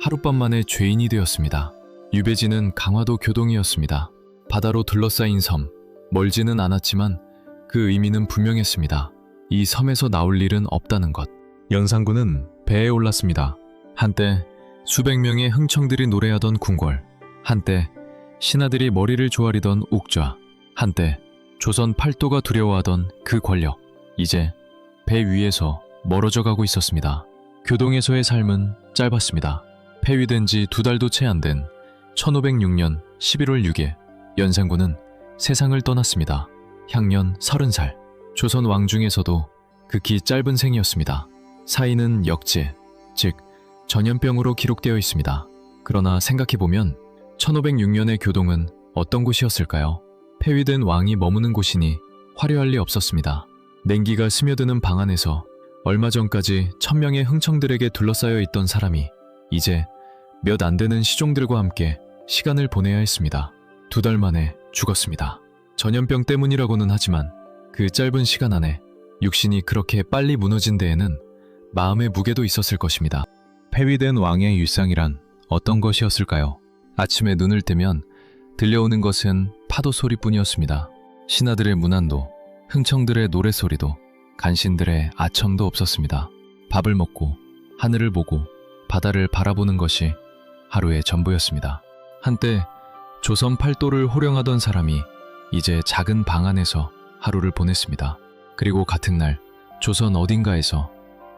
하룻밤 만에 죄인이 되었습니다. 유배지는 강화도 교동이었습니다. 바다로 둘러싸인 섬, 멀지는 않았지만 그 의미는 분명했습니다. 이 섬에서 나올 일은 없다는 것. 연산군은 배에 올랐습니다. 한때 수백 명의 흥청들이 노래하던 궁궐, 한때 신하들이 머리를 조아리던 옥좌, 한때 조선 팔도가 두려워하던 그 권력, 이제 배 위에서 멀어져 가고 있었습니다. 교동에서의 삶은 짧았습니다. 폐위된 지 2달도 채 안 된 1506년 11월 6일 연산군은 세상을 떠났습니다. 향년 30살, 조선 왕 중에서도 극히 짧은 생이었습니다. 사인은 역제, 즉 전염병으로 기록되어 있습니다. 그러나 생각해보면 1506년의 교동은 어떤 곳이었을까요? 폐위된 왕이 머무는 곳이니 화려할 리 없었습니다. 냉기가 스며드는 방 안에서 얼마 전까지 1000명의 흥청들에게 둘러싸여 있던 사람이 이제 몇 안 되는 시종들과 함께 시간을 보내야 했습니다. 2달 만에 죽었습니다. 전염병 때문이라고는 하지만 그 짧은 시간 안에 육신이 그렇게 빨리 무너진 데에는 마음의 무게도 있었을 것입니다. 폐위된 왕의 일상이란 어떤 것이었을까요? 아침에 눈을 뜨면 들려오는 것은 파도 소리뿐이었습니다. 신하들의 문안도, 흥청들의 노래소리도, 간신들의 아첨도 없었습니다. 밥을 먹고 하늘을 보고 바다를 바라보는 것이 하루의 전부였습니다. 한때 조선 팔도를 호령하던 사람이 이제 작은 방 안에서 하루를 보냈습니다. 그리고 같은 날 조선 어딘가에서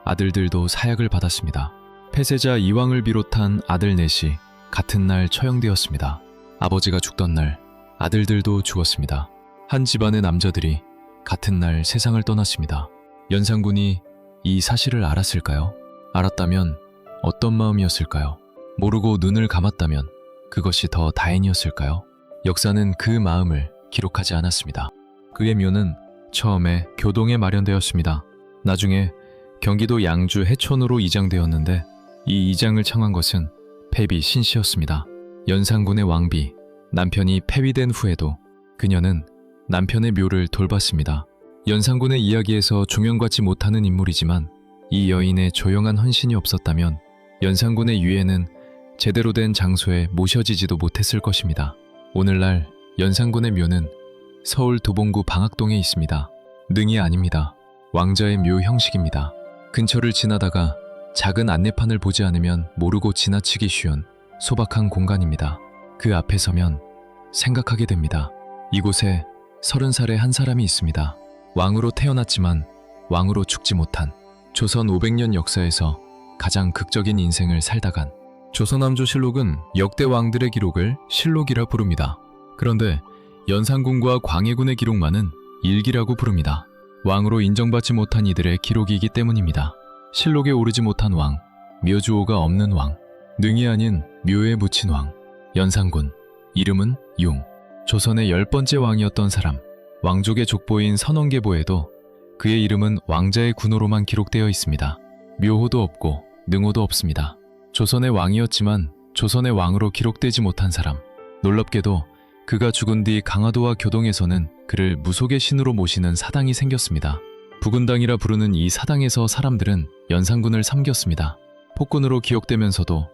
아들들도 사약을 받았습니다. 폐세자 이왕을 비롯한 아들 넷이 같은 날 처형되었습니다. 아버지가 죽던 날 아들들도 죽었습니다. 한 집안의 남자들이 같은 날 세상을 떠났습니다. 연산군이 이 사실을 알았을까요? 알았다면 어떤 마음이었을까요? 모르고 눈을 감았다면 그것이 더 다행이었을까요? 역사는 그 마음을 기록하지 않았습니다. 그의 묘는 처음에 교동에 마련되었습니다. 나중에 경기도 양주 해촌으로 이장되었는데 이 이장을 청한 것은 폐비 신씨였습니다. 연산군의 왕비, 남편이 폐위된 후에도 그녀는 남편의 묘를 돌봤습니다. 연산군의 이야기에서 조명받지 못하는 인물이지만 이 여인의 조용한 헌신이 없었다면 연산군의 유해는 제대로 된 장소에 모셔지지도 못했을 것입니다. 오늘날 연산군의 묘는 서울 도봉구 방학동에 있습니다. 능이 아닙니다. 왕자의 묘 형식입니다. 근처를 지나다가 작은 안내판을 보지 않으면 모르고 지나치기 쉬운 소박한 공간입니다. 그 앞에 서면 생각하게 됩니다. 이곳에 30살의 한 사람이 있습니다. 왕으로 태어났지만 왕으로 죽지 못한, 조선 500년 역사에서 가장 극적인 인생을 살다간. 조선왕조실록은 역대 왕들의 기록을 실록이라 부릅니다. 그런데 연산군과 광해군의 기록만은 일기라고 부릅니다. 왕으로 인정받지 못한 이들의 기록이기 때문입니다. 실록에 오르지 못한 왕, 묘주호가 없는 왕, 능이 아닌 묘에 묻힌 왕, 연산군. 이름은 용. 조선의 10번째 왕이었던 사람. 왕족의 족보인 선원계보에도 그의 이름은 왕자의 군호로만 기록되어 있습니다. 묘호도 없고 능호도 없습니다. 조선의 왕이었지만 조선의 왕으로 기록되지 못한 사람. 놀랍게도 그가 죽은 뒤 강화도와 교동에서는 그를 무속의 신으로 모시는 사당이 생겼습니다. 부군당이라 부르는 이 사당에서 사람들은 연산군을 섬겼습니다. 폭군으로 기억되면서도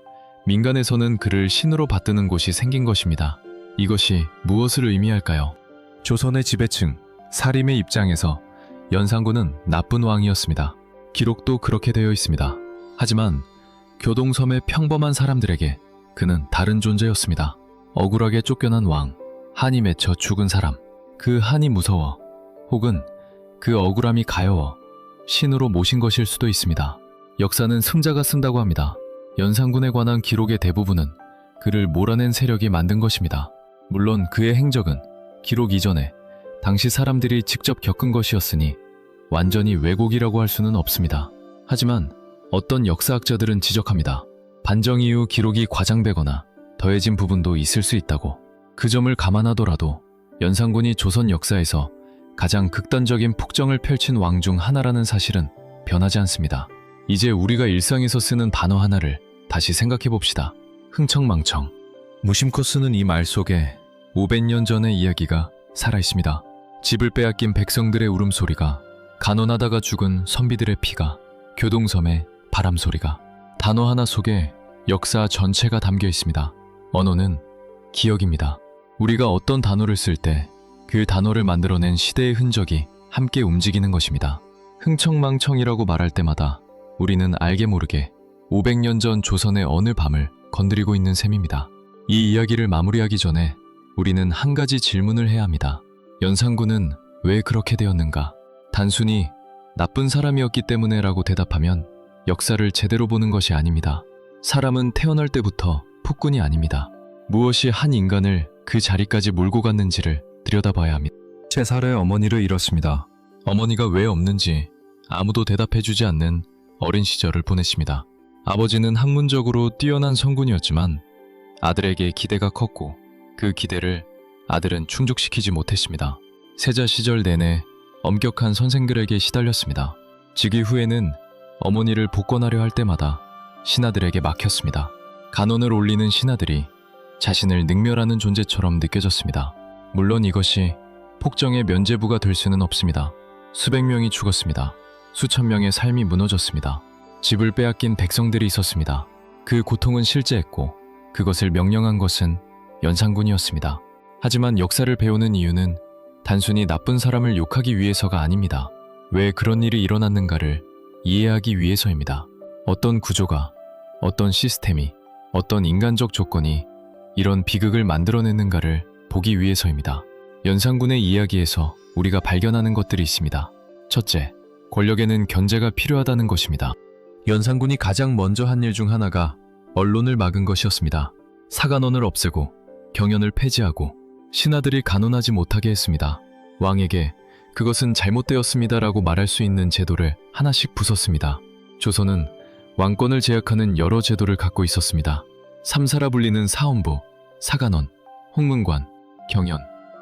민간에서는 그를 신으로 받드는 곳이 생긴 것입니다. 이것이 무엇을 의미할까요? 조선의 지배층, 사림의 입장에서 연산군은 나쁜 왕이었습니다. 기록도 그렇게 되어 있습니다. 하지만 교동섬의 평범한 사람들에게 그는 다른 존재였습니다. 억울하게 쫓겨난 왕, 한이 맺혀 죽은 사람, 그 한이 무서워 혹은 그 억울함이 가여워 신으로 모신 것일 수도 있습니다. 역사는 승자가 쓴다고 합니다. 연산군에 관한 기록의 대부분은 그를 몰아낸 세력이 만든 것입니다. 물론 그의 행적은 기록 이전에 당시 사람들이 직접 겪은 것이었으니 완전히 왜곡이라고 할 수는 없습니다. 하지만 어떤 역사학자들은 지적합니다. 반정 이후 기록이 과장되거나 더해진 부분도 있을 수 있다고. 그 점을 감안하더라도 연산군이 조선 역사에서 가장 극단적인 폭정을 펼친 왕 중 하나라는 사실은 변하지 않습니다. 이제 우리가 일상에서 쓰는 단어 하나를 다시 생각해 봅시다. 흥청망청. 무심코 쓰는 이 말 속에 500년 전의 이야기가 살아있습니다. 집을 빼앗긴 백성들의 울음소리가, 간혼하다가 죽은 선비들의 피가, 교동섬의 바람소리가. 단어 하나 속에 역사 전체가 담겨 있습니다. 언어는 기억입니다. 우리가 어떤 단어를 쓸 때 그 단어를 만들어낸 시대의 흔적이 함께 움직이는 것입니다. 흥청망청이라고 말할 때마다 우리는 알게 모르게 500년 전 조선의 어느 밤을 건드리고 있는 셈입니다. 이 이야기를 마무리하기 전에 우리는 한 가지 질문을 해야 합니다. 연산군은 왜 그렇게 되었는가? 단순히 나쁜 사람이었기 때문에라고 대답하면 역사를 제대로 보는 것이 아닙니다. 사람은 태어날 때부터 폭군이 아닙니다. 무엇이 한 인간을 그 자리까지 몰고 갔는지를 들여다봐야 합니다. 3살의 어머니를 잃었습니다. 어머니가 왜 없는지 아무도 대답해주지 않는 어린 시절을 보냈습니다. 아버지는 학문적으로 뛰어난 성군이었지만 아들에게 기대가 컸고 그 기대를 아들은 충족시키지 못했습니다. 세자 시절 내내 엄격한 선생들에게 시달렸습니다. 즉위 후에는 어머니를 복권하려 할 때마다 신하들에게 막혔습니다. 간언을 올리는 신하들이 자신을 능멸하는 존재처럼 느껴졌습니다. 물론 이것이 폭정의 면죄부가 될 수는 없습니다. 수백 명이 죽었습니다. 수천 명의 삶이 무너졌습니다. 집을 빼앗긴 백성들이 있었습니다. 그 고통은 실제했고 그것을 명령한 것은 연산군이었습니다. 하지만 역사를 배우는 이유는 단순히 나쁜 사람을 욕하기 위해서가 아닙니다. 왜 그런 일이 일어났는가를 이해하기 위해서입니다. 어떤 구조가, 어떤 시스템이, 어떤 인간적 조건이 이런 비극을 만들어냈는가를 보기 위해서입니다. 연산군의 이야기에서 우리가 발견하는 것들이 있습니다. 첫째, 권력에는 견제가 필요하다는 것입니다. 연산군이 가장 먼저 한 일 중 하나가 언론을 막은 것이었습니다. 사간원을 없애고 경연을 폐지하고 신하들이 간언하지 못하게 했습니다. 왕에게 그것은 잘못되었습니다라고 말할 수 있는 제도를 하나씩 부쉈습니다. 조선은 왕권을 제약하는 여러 제도를 갖고 있었습니다. 삼사라 불리는 사헌부, 사간원, 홍문관, 경연,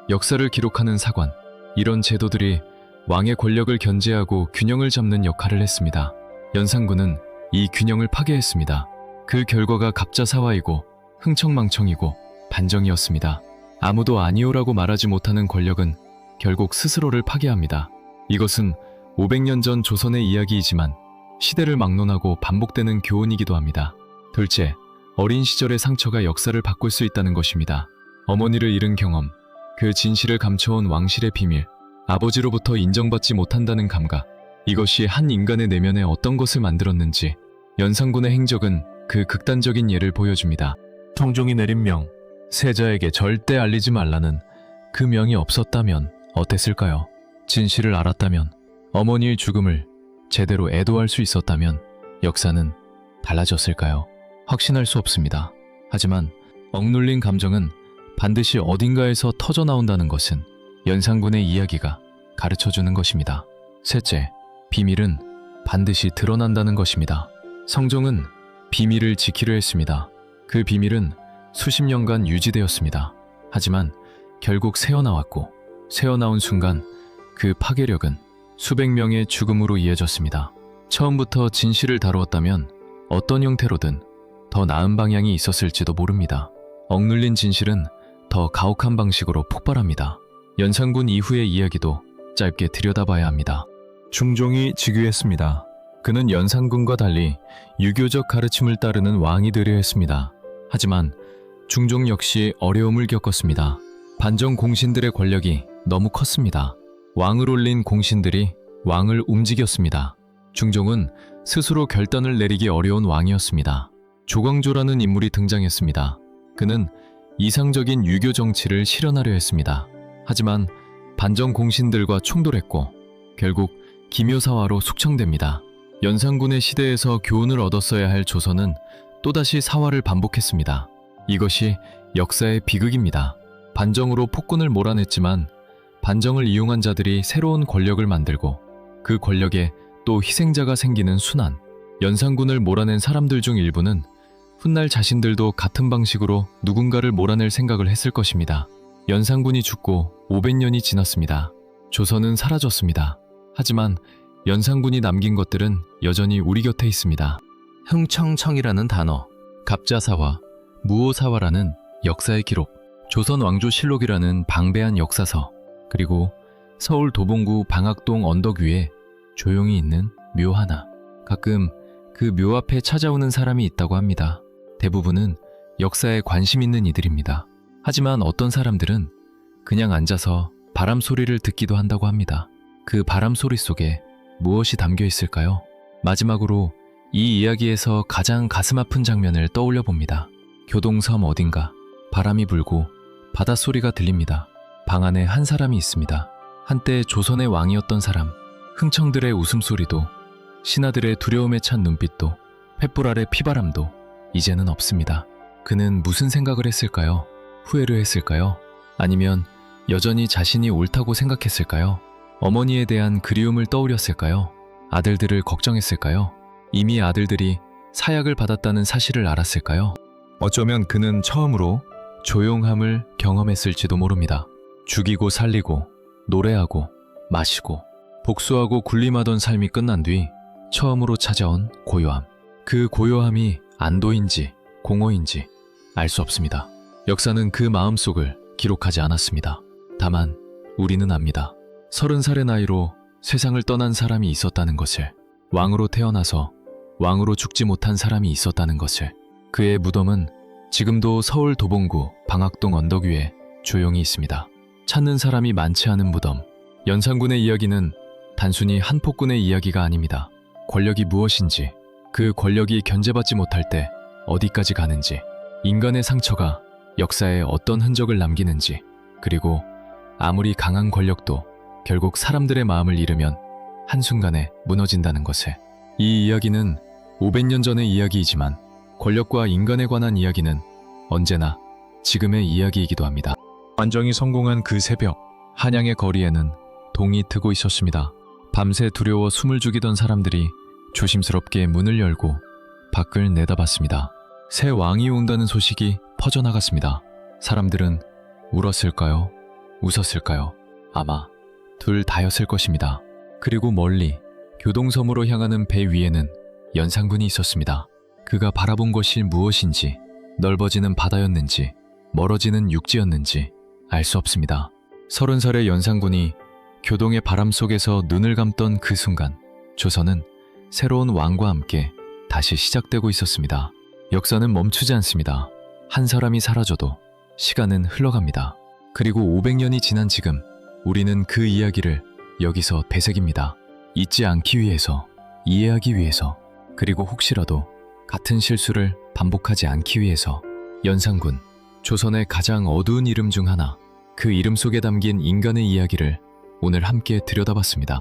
역사를 기록하는 사관, 이런 제도들이 왕의 권력을 견제하고 균형을 잡는 역할을 했습니다. 연산군은 이 균형을 파괴했습니다. 그 결과가 갑자사화이고 흥청망청이고 반정이었습니다. 아무도 아니오라고 말하지 못하는 권력은 결국 스스로를 파괴합니다. 이것은 500년 전 조선의 이야기이지만 시대를 막론하고 반복되는 교훈이기도 합니다. 둘째, 어린 시절의 상처가 역사를 바꿀 수 있다는 것입니다. 어머니를 잃은 경험, 그 진실을 감춰온 왕실의 비밀, 아버지로부터 인정받지 못한다는 감각, 이것이 한 인간의 내면에 어떤 것을 만들었는지 연산군의 행적은 그 극단적인 예를 보여줍니다. 성종이 내린 명, 세자에게 절대 알리지 말라는 그 명이 없었다면 어땠을까요? 진실을 알았다면, 어머니의 죽음을 제대로 애도할 수 있었다면 역사는 달라졌을까요? 확신할 수 없습니다. 하지만 억눌린 감정은 반드시 어딘가에서 터져나온다는 것은 연산군의 이야기가 가르쳐주는 것입니다. 셋째, 비밀은 반드시 드러난다는 것입니다. 성종은 비밀을 지키려 했습니다. 그 비밀은 수십 년간 유지되었습니다. 하지만 결국 새어나왔고, 새어나온 순간 그 파괴력은 수백 명의 죽음으로 이어졌습니다. 처음부터 진실을 다루었다면 어떤 형태로든 더 나은 방향이 있었을지도 모릅니다. 억눌린 진실은 더 가혹한 방식으로 폭발합니다. 연산군 이후의 이야기도 짧게 들여다봐야 합니다. 중종이 즉위했습니다. 그는 연산군과 달리 유교적 가르침을 따르는 왕이 되려 했습니다. 하지만 중종 역시 어려움을 겪었습니다. 반정 공신들의 권력이 너무 컸습니다. 왕을 올린 공신들이 왕을 움직였습니다. 중종은 스스로 결단을 내리기 어려운 왕이었습니다. 조광조라는 인물이 등장했습니다. 그는 이상적인 유교 정치를 실현하려 했습니다. 하지만 반정 공신들과 충돌했고 결국 기묘사화로 숙청됩니다. 연산군의 시대에서 교훈을 얻었어야 할 조선은 또다시 사화를 반복했습니다. 이것이 역사의 비극입니다. 반정으로 폭군을 몰아냈지만 반정을 이용한 자들이 새로운 권력을 만들고 그 권력에 또 희생자가 생기는 순환. 연산군을 몰아낸 사람들 중 일부는 훗날 자신들도 같은 방식으로 누군가를 몰아낼 생각을 했을 것입니다. 연산군이 죽고 500년이 지났습니다. 조선은 사라졌습니다. 하지만 연산군이 남긴 것들은 여전히 우리 곁에 있습니다. 흥청청이라는 단어, 갑자사화, 무오사화라는 역사의 기록, 조선 왕조실록이라는 방대한 역사서, 그리고 서울 도봉구 방학동 언덕 위에 조용히 있는 묘 하나. 가끔 그 묘 앞에 찾아오는 사람이 있다고 합니다. 대부분은 역사에 관심 있는 이들입니다. 하지만 어떤 사람들은 그냥 앉아서 바람 소리를 듣기도 한다고 합니다. 그 바람 소리 속에 무엇이 담겨 있을까요? 마지막으로 이 이야기에서 가장 가슴 아픈 장면을 떠올려 봅니다. 교동섬 어딘가 바람이 불고 바닷소리가 들립니다. 방 안에 한 사람이 있습니다. 한때 조선의 왕이었던 사람. 흥청들의 웃음소리도, 신하들의 두려움에 찬 눈빛도, 횃불 아래 피바람도 이제는 없습니다. 그는 무슨 생각을 했을까요? 후회를 했을까요? 아니면 여전히 자신이 옳다고 생각했을까요? 어머니에 대한 그리움을 떠올렸을까요? 아들들을 걱정했을까요? 이미 아들들이 사약을 받았다는 사실을 알았을까요? 어쩌면 그는 처음으로 조용함을 경험했을지도 모릅니다. 죽이고 살리고 노래하고 마시고 복수하고 군림하던 삶이 끝난 뒤 처음으로 찾아온 고요함. 그 고요함이 안도인지 공허인지 알 수 없습니다. 역사는 그 마음속을 기록하지 않았습니다. 다만 우리는 압니다. 30살의 나이로 세상을 떠난 사람이 있었다는 것을, 왕으로 태어나서 왕으로 죽지 못한 사람이 있었다는 것을. 그의 무덤은 지금도 서울 도봉구 방학동 언덕 위에 조용히 있습니다. 찾는 사람이 많지 않은 무덤. 연산군의 이야기는 단순히 한 폭군의 이야기가 아닙니다. 권력이 무엇인지, 그 권력이 견제받지 못할 때 어디까지 가는지, 인간의 상처가 역사에 어떤 흔적을 남기는지, 그리고 아무리 강한 권력도 결국 사람들의 마음을 잃으면 한순간에 무너진다는 것을. 이 이야기는 500년 전의 이야기이지만 권력과 인간에 관한 이야기는 언제나 지금의 이야기이기도 합니다. 반정이 성공한 그 새벽, 한양의 거리에는 동이 트고 있었습니다. 밤새 두려워 숨을 죽이던 사람들이 조심스럽게 문을 열고 밖을 내다봤습니다. 새 왕이 온다는 소식이 퍼져나갔습니다. 사람들은 울었을까요? 웃었을까요? 아마 둘 다였을 것입니다. 그리고 멀리 교동섬으로 향하는 배 위에는 연산군이 있었습니다. 그가 바라본 것이 무엇인지, 넓어지는 바다였는지 멀어지는 육지였는지 알 수 없습니다. 30살의 연산군이 교동의 바람 속에서 눈을 감던 그 순간 조선은 새로운 왕과 함께 다시 시작되고 있었습니다. 역사는 멈추지 않습니다. 한 사람이 사라져도 시간은 흘러갑니다. 그리고 500년이 지난 지금 우리는 그 이야기를 여기서 되새깁니다. 잊지 않기 위해서, 이해하기 위해서, 그리고 혹시라도 같은 실수를 반복하지 않기 위해서. 연산군, 조선의 가장 어두운 이름 중 하나, 그 이름 속에 담긴 인간의 이야기를 오늘 함께 들여다봤습니다.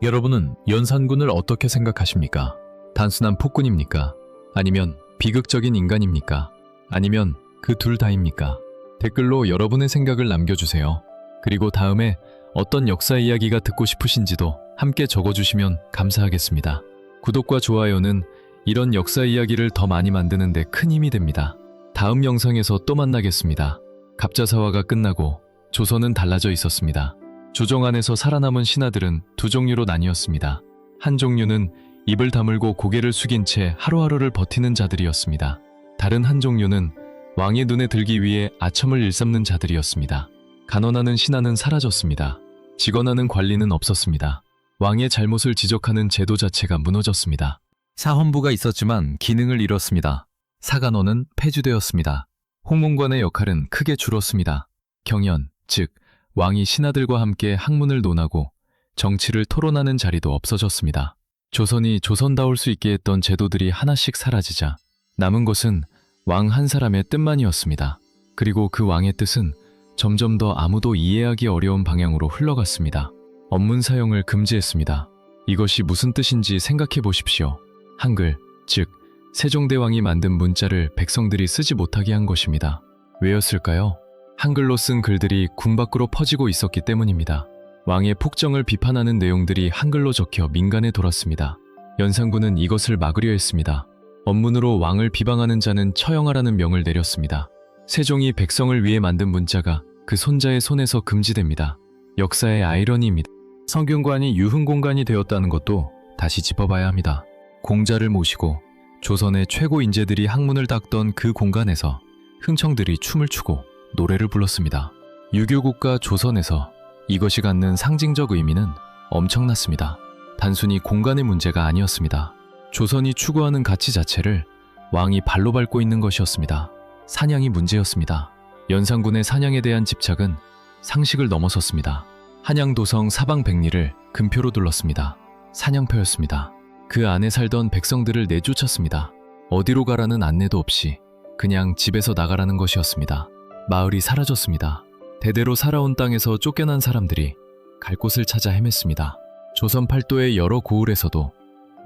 여러분은 연산군을 어떻게 생각하십니까? 단순한 폭군입니까? 아니면 비극적인 인간입니까? 아니면 그 둘 다입니까? 댓글로 여러분의 생각을 남겨주세요. 그리고 다음에 어떤 역사 이야기가 듣고 싶으신지도 함께 적어주시면 감사하겠습니다. 구독과 좋아요는 이런 역사 이야기를 더 많이 만드는 데 큰 힘이 됩니다. 다음 영상에서 또 만나겠습니다. 갑자사화가 끝나고 조선은 달라져 있었습니다. 조정 안에서 살아남은 신하들은 두 종류로 나뉘었습니다. 한 종류는 입을 다물고 고개를 숙인 채 하루하루를 버티는 자들이었습니다. 다른 한 종류는 왕의 눈에 들기 위해 아첨을 일삼는 자들이었습니다. 간언하는 신하는 사라졌습니다. 직언하는 관리는 없었습니다. 왕의 잘못을 지적하는 제도 자체가 무너졌습니다. 사헌부가 있었지만 기능을 잃었습니다. 사간원은 폐지되었습니다. 홍문관의 역할은 크게 줄었습니다. 경연, 즉 왕이 신하들과 함께 학문을 논하고 정치를 토론하는 자리도 없어졌습니다. 조선이 조선다울 수 있게 했던 제도들이 하나씩 사라지자 남은 것은 왕 한 사람의 뜻만이었습니다. 그리고 그 왕의 뜻은 점점 더 아무도 이해하기 어려운 방향으로 흘러갔습니다. 언문 사용을 금지했습니다. 이것이 무슨 뜻인지 생각해 보십시오. 한글, 즉 세종대왕이 만든 문자를 백성들이 쓰지 못하게 한 것입니다. 왜였을까요? 한글로 쓴 글들이 군 밖으로 퍼지고 있었기 때문입니다. 왕의 폭정을 비판하는 내용들이 한글로 적혀 민간에 돌았습니다. 연산군은 이것을 막으려 했습니다. 언문으로 왕을 비방하는 자는 처형하라는 명을 내렸습니다. 세종이 백성을 위해 만든 문자가 그 손자의 손에서 금지됩니다. 역사의 아이러니입니다. 성균관이 유흥공간이 되었다는 것도 다시 짚어봐야 합니다. 공자를 모시고 조선의 최고 인재들이 학문을 닦던 그 공간에서 흥청들이 춤을 추고 노래를 불렀습니다. 유교국가 조선에서 이것이 갖는 상징적 의미는 엄청났습니다. 단순히 공간의 문제가 아니었습니다. 조선이 추구하는 가치 자체를 왕이 발로 밟고 있는 것이었습니다. 사냥이 문제였습니다. 연산군의 사냥에 대한 집착은 상식을 넘어섰습니다. 한양도성 사방백리를 금표로 둘렀습니다. 사냥터였습니다. 그 안에 살던 백성들을 내쫓았습니다. 어디로 가라는 안내도 없이 그냥 집에서 나가라는 것이었습니다. 마을이 사라졌습니다. 대대로 살아온 땅에서 쫓겨난 사람들이 갈 곳을 찾아 헤맸습니다. 조선 팔도의 여러 고을에서도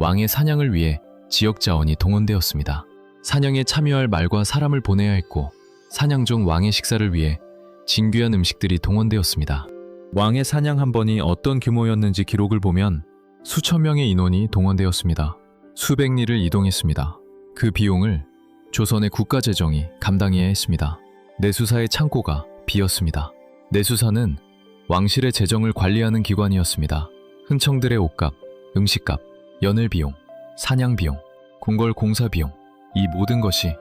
왕의 사냥을 위해 지역 자원이 동원되었습니다. 사냥에 참여할 말과 사람을 보내야 했고 사냥 중 왕의 식사를 위해 진귀한 음식들이 동원되었습니다. 왕의 사냥 한 번이 어떤 규모였는지 기록을 보면 수천 명의 인원이 동원되었습니다. 수백 리를 이동했습니다. 그 비용을 조선의 국가 재정이 감당해야 했습니다. 내수사의 창고가 비었습니다. 내수사는 왕실의 재정을 관리하는 기관이었습니다. 흥청들의 옷값, 음식값, 연일 비용, 사냥 비용, 궁궐 공사 비용, 이 모든 것이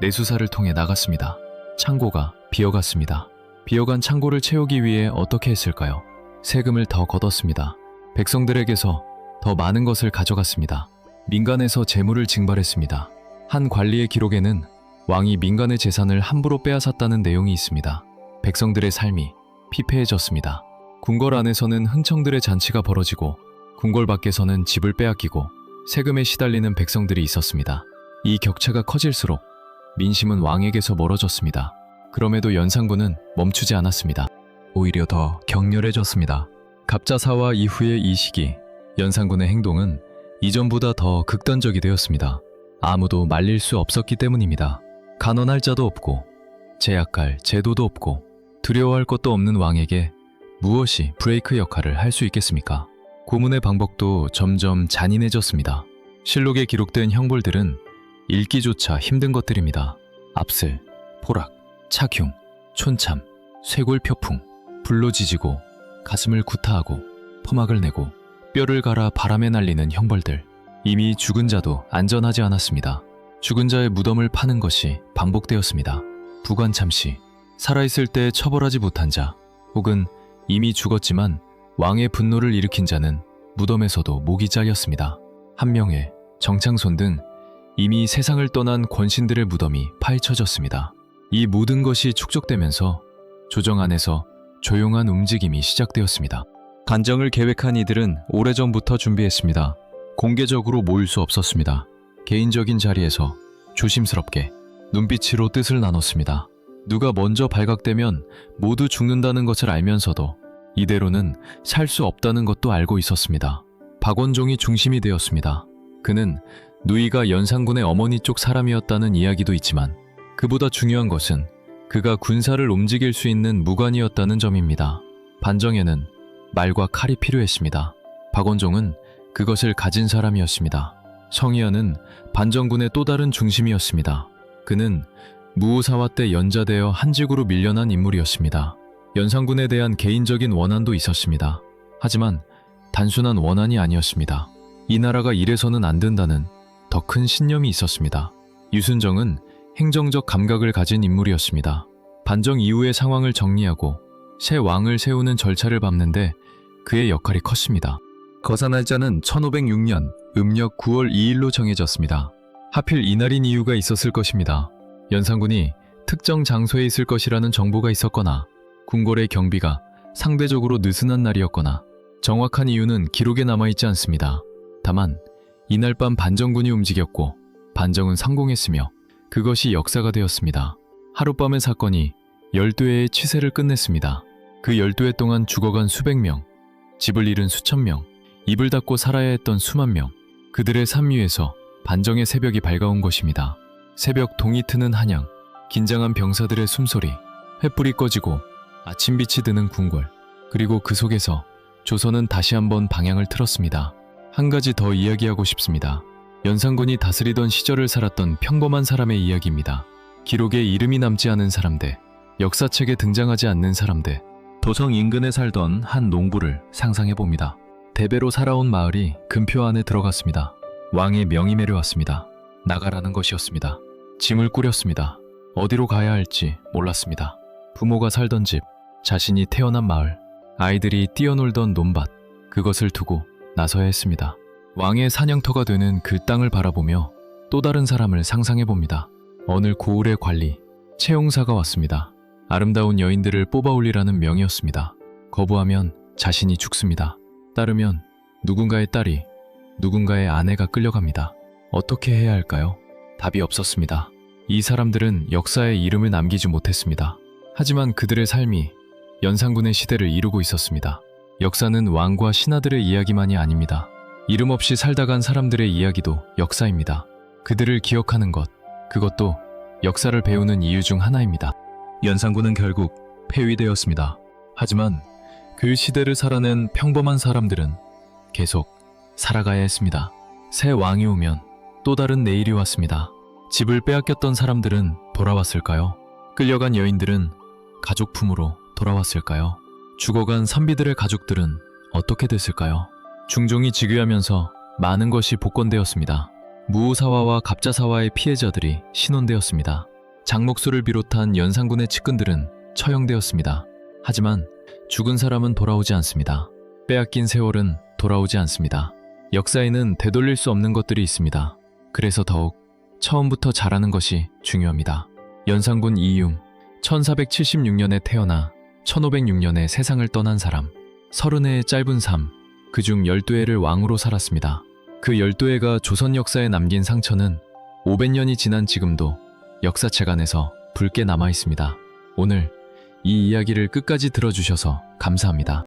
내수사를 통해 나갔습니다. 창고가 비어갔습니다. 비어간 창고를 채우기 위해 어떻게 했을까요? 세금을 더 걷었습니다. 백성들에게서 더 많은 것을 가져갔습니다. 민간에서 재물을 징발했습니다. 한 관리의 기록에는 왕이 민간의 재산을 함부로 빼앗았다는 내용이 있습니다. 백성들의 삶이 피폐해졌습니다. 궁궐 안에서는 흥청들의 잔치가 벌어지고 궁궐 밖에서는 집을 빼앗기고 세금에 시달리는 백성들이 있었습니다. 이 격차가 커질수록 민심은 왕에게서 멀어졌습니다. 그럼에도 연산군은 멈추지 않았습니다. 오히려 더 격렬해졌습니다. 갑자사화 이후의 이 시기, 연산군의 행동은 이전보다 더 극단적이 되었습니다. 아무도 말릴 수 없었기 때문입니다. 간언할 자도 없고 제약할 제도도 없고 두려워할 것도 없는 왕에게 무엇이 브레이크 역할을 할 수 있겠습니까? 고문의 방법도 점점 잔인해졌습니다. 실록에 기록된 형벌들은 읽기조차 힘든 것들입니다. 압슬, 포락, 착흉, 촌참, 쇄골표풍, 불로 지지고 가슴을 구타하고 포막을 내고 뼈를 갈아 바람에 날리는 형벌들. 이미 죽은 자도 안전하지 않았습니다. 죽은 자의 무덤을 파는 것이 반복되었습니다. 부관참시, 살아있을 때 처벌하지 못한 자, 혹은 이미 죽었지만 왕의 분노를 일으킨 자는 무덤에서도 목이 잘렸습니다. 한명회, 정창손 등 이미 세상을 떠난 권신들의 무덤이 파헤쳐졌습니다. 이 모든 것이 축적되면서 조정 안에서 조용한 움직임이 시작되었습니다. 간정을 계획한 이들은 오래전부터 준비했습니다. 공개적으로 모일 수 없었습니다. 개인적인 자리에서 조심스럽게 눈빛으로 뜻을 나눴습니다. 누가 먼저 발각되면 모두 죽는다는 것을 알면서도 이대로는 살 수 없다는 것도 알고 있었습니다. 박원종이 중심이 되었습니다. 그는 누이가 연산군의 어머니 쪽 사람이었다는 이야기도 있지만 그보다 중요한 것은 그가 군사를 움직일 수 있는 무관이었다는 점입니다. 반정에는 말과 칼이 필요했습니다. 박원종은 그것을 가진 사람이었습니다. 성희연은 반정군의 또 다른 중심이었습니다. 그는 무오사화 때 연자되어 한직으로 밀려난 인물이었습니다. 연산군에 대한 개인적인 원한도 있었습니다. 하지만 단순한 원한이 아니었습니다. 이 나라가 이래서는 안 된다는 더 큰 신념이 있었습니다. 유순정은 행정적 감각을 가진 인물이었습니다. 반정 이후의 상황을 정리하고 새 왕을 세우는 절차를 밟는데 그의 역할이 컸습니다. 거사 날짜는 1506년 음력 9월 2일로 정해졌습니다. 하필 이날인 이유가 있었을 것입니다. 연산군이 특정 장소에 있을 것이라는 정보가 있었거나 궁궐의 경비가 상대적으로 느슨한 날이었거나 정확한 이유는 기록에 남아있지 않습니다. 다만 이날 밤 반정군이 움직였고 반정은 성공했으며 그것이 역사가 되었습니다. 하룻밤의 사건이 12회의 치세를 끝냈습니다. 그 12회 동안 죽어간 수백 명, 집을 잃은 수천 명, 입을 닫고 살아야 했던 수만 명, 그들의 삶 위에서 반정의 새벽이 밝아온 것입니다. 새벽 동이 트는 한양, 긴장한 병사들의 숨소리, 횃불이 꺼지고 아침빛이 드는 궁궐, 그리고 그 속에서 조선은 다시 한번 방향을 틀었습니다. 한 가지 더 이야기하고 싶습니다. 연산군이 다스리던 시절을 살았던 평범한 사람의 이야기입니다. 기록에 이름이 남지 않은 사람들, 역사책에 등장하지 않는 사람들, 도성 인근에 살던 한 농부를 상상해봅니다. 대배로 살아온 마을이 금표 안에 들어갔습니다. 왕의 명이 내려왔습니다. 나가라는 것이었습니다. 짐을 꾸렸습니다. 어디로 가야 할지 몰랐습니다. 부모가 살던 집, 자신이 태어난 마을, 아이들이 뛰어놀던 논밭, 그것을 두고 나서야 했습니다. 왕의 사냥터가 되는 그 땅을 바라보며 또 다른 사람을 상상해봅니다. 어느 고을의 관리, 채용사가 왔습니다. 아름다운 여인들을 뽑아올리라는 명이었습니다. 거부하면 자신이 죽습니다. 따르면 누군가의 딸이 누군가의 아내가 끌려갑니다. 어떻게 해야 할까요? 답이 없었습니다. 이 사람들은 역사에 이름을 남기지 못했습니다. 하지만 그들의 삶이 연산군의 시대를 이루고 있었습니다. 역사는 왕과 신하들의 이야기만이 아닙니다. 이름 없이 살다 간 사람들의 이야기도 역사입니다. 그들을 기억하는 것, 그것도 역사를 배우는 이유 중 하나입니다. 연산군은 결국 폐위되었습니다. 하지만 그 시대를 살아낸 평범한 사람들은 계속 살아가야 했습니다. 새 왕이 오면 또 다른 내일이 왔습니다. 집을 빼앗겼던 사람들은 돌아왔을까요? 끌려간 여인들은 가족품으로 돌아왔을까요? 죽어간 선비들의 가족들은 어떻게 됐을까요? 중종이 즉위하면서 많은 것이 복권되었습니다. 무오사화와 갑자사화의 피해자들이 신원되었습니다. 장목수를 비롯한 연산군의 측근들은 처형되었습니다. 하지만 죽은 사람은 돌아오지 않습니다. 빼앗긴 세월은 돌아오지 않습니다. 역사에는 되돌릴 수 없는 것들이 있습니다. 그래서 더욱 처음부터 잘하는 것이 중요합니다. 연산군 이융, 1476년에 태어나 1506년에 세상을 떠난 사람, 30해의 짧은 삶, 그중 12해를 왕으로 살았습니다. 그 12해가 조선 역사에 남긴 상처는 500년이 지난 지금도 역사책 안에서 붉게 남아 있습니다. 오늘 이 이야기를 끝까지 들어주셔서 감사합니다.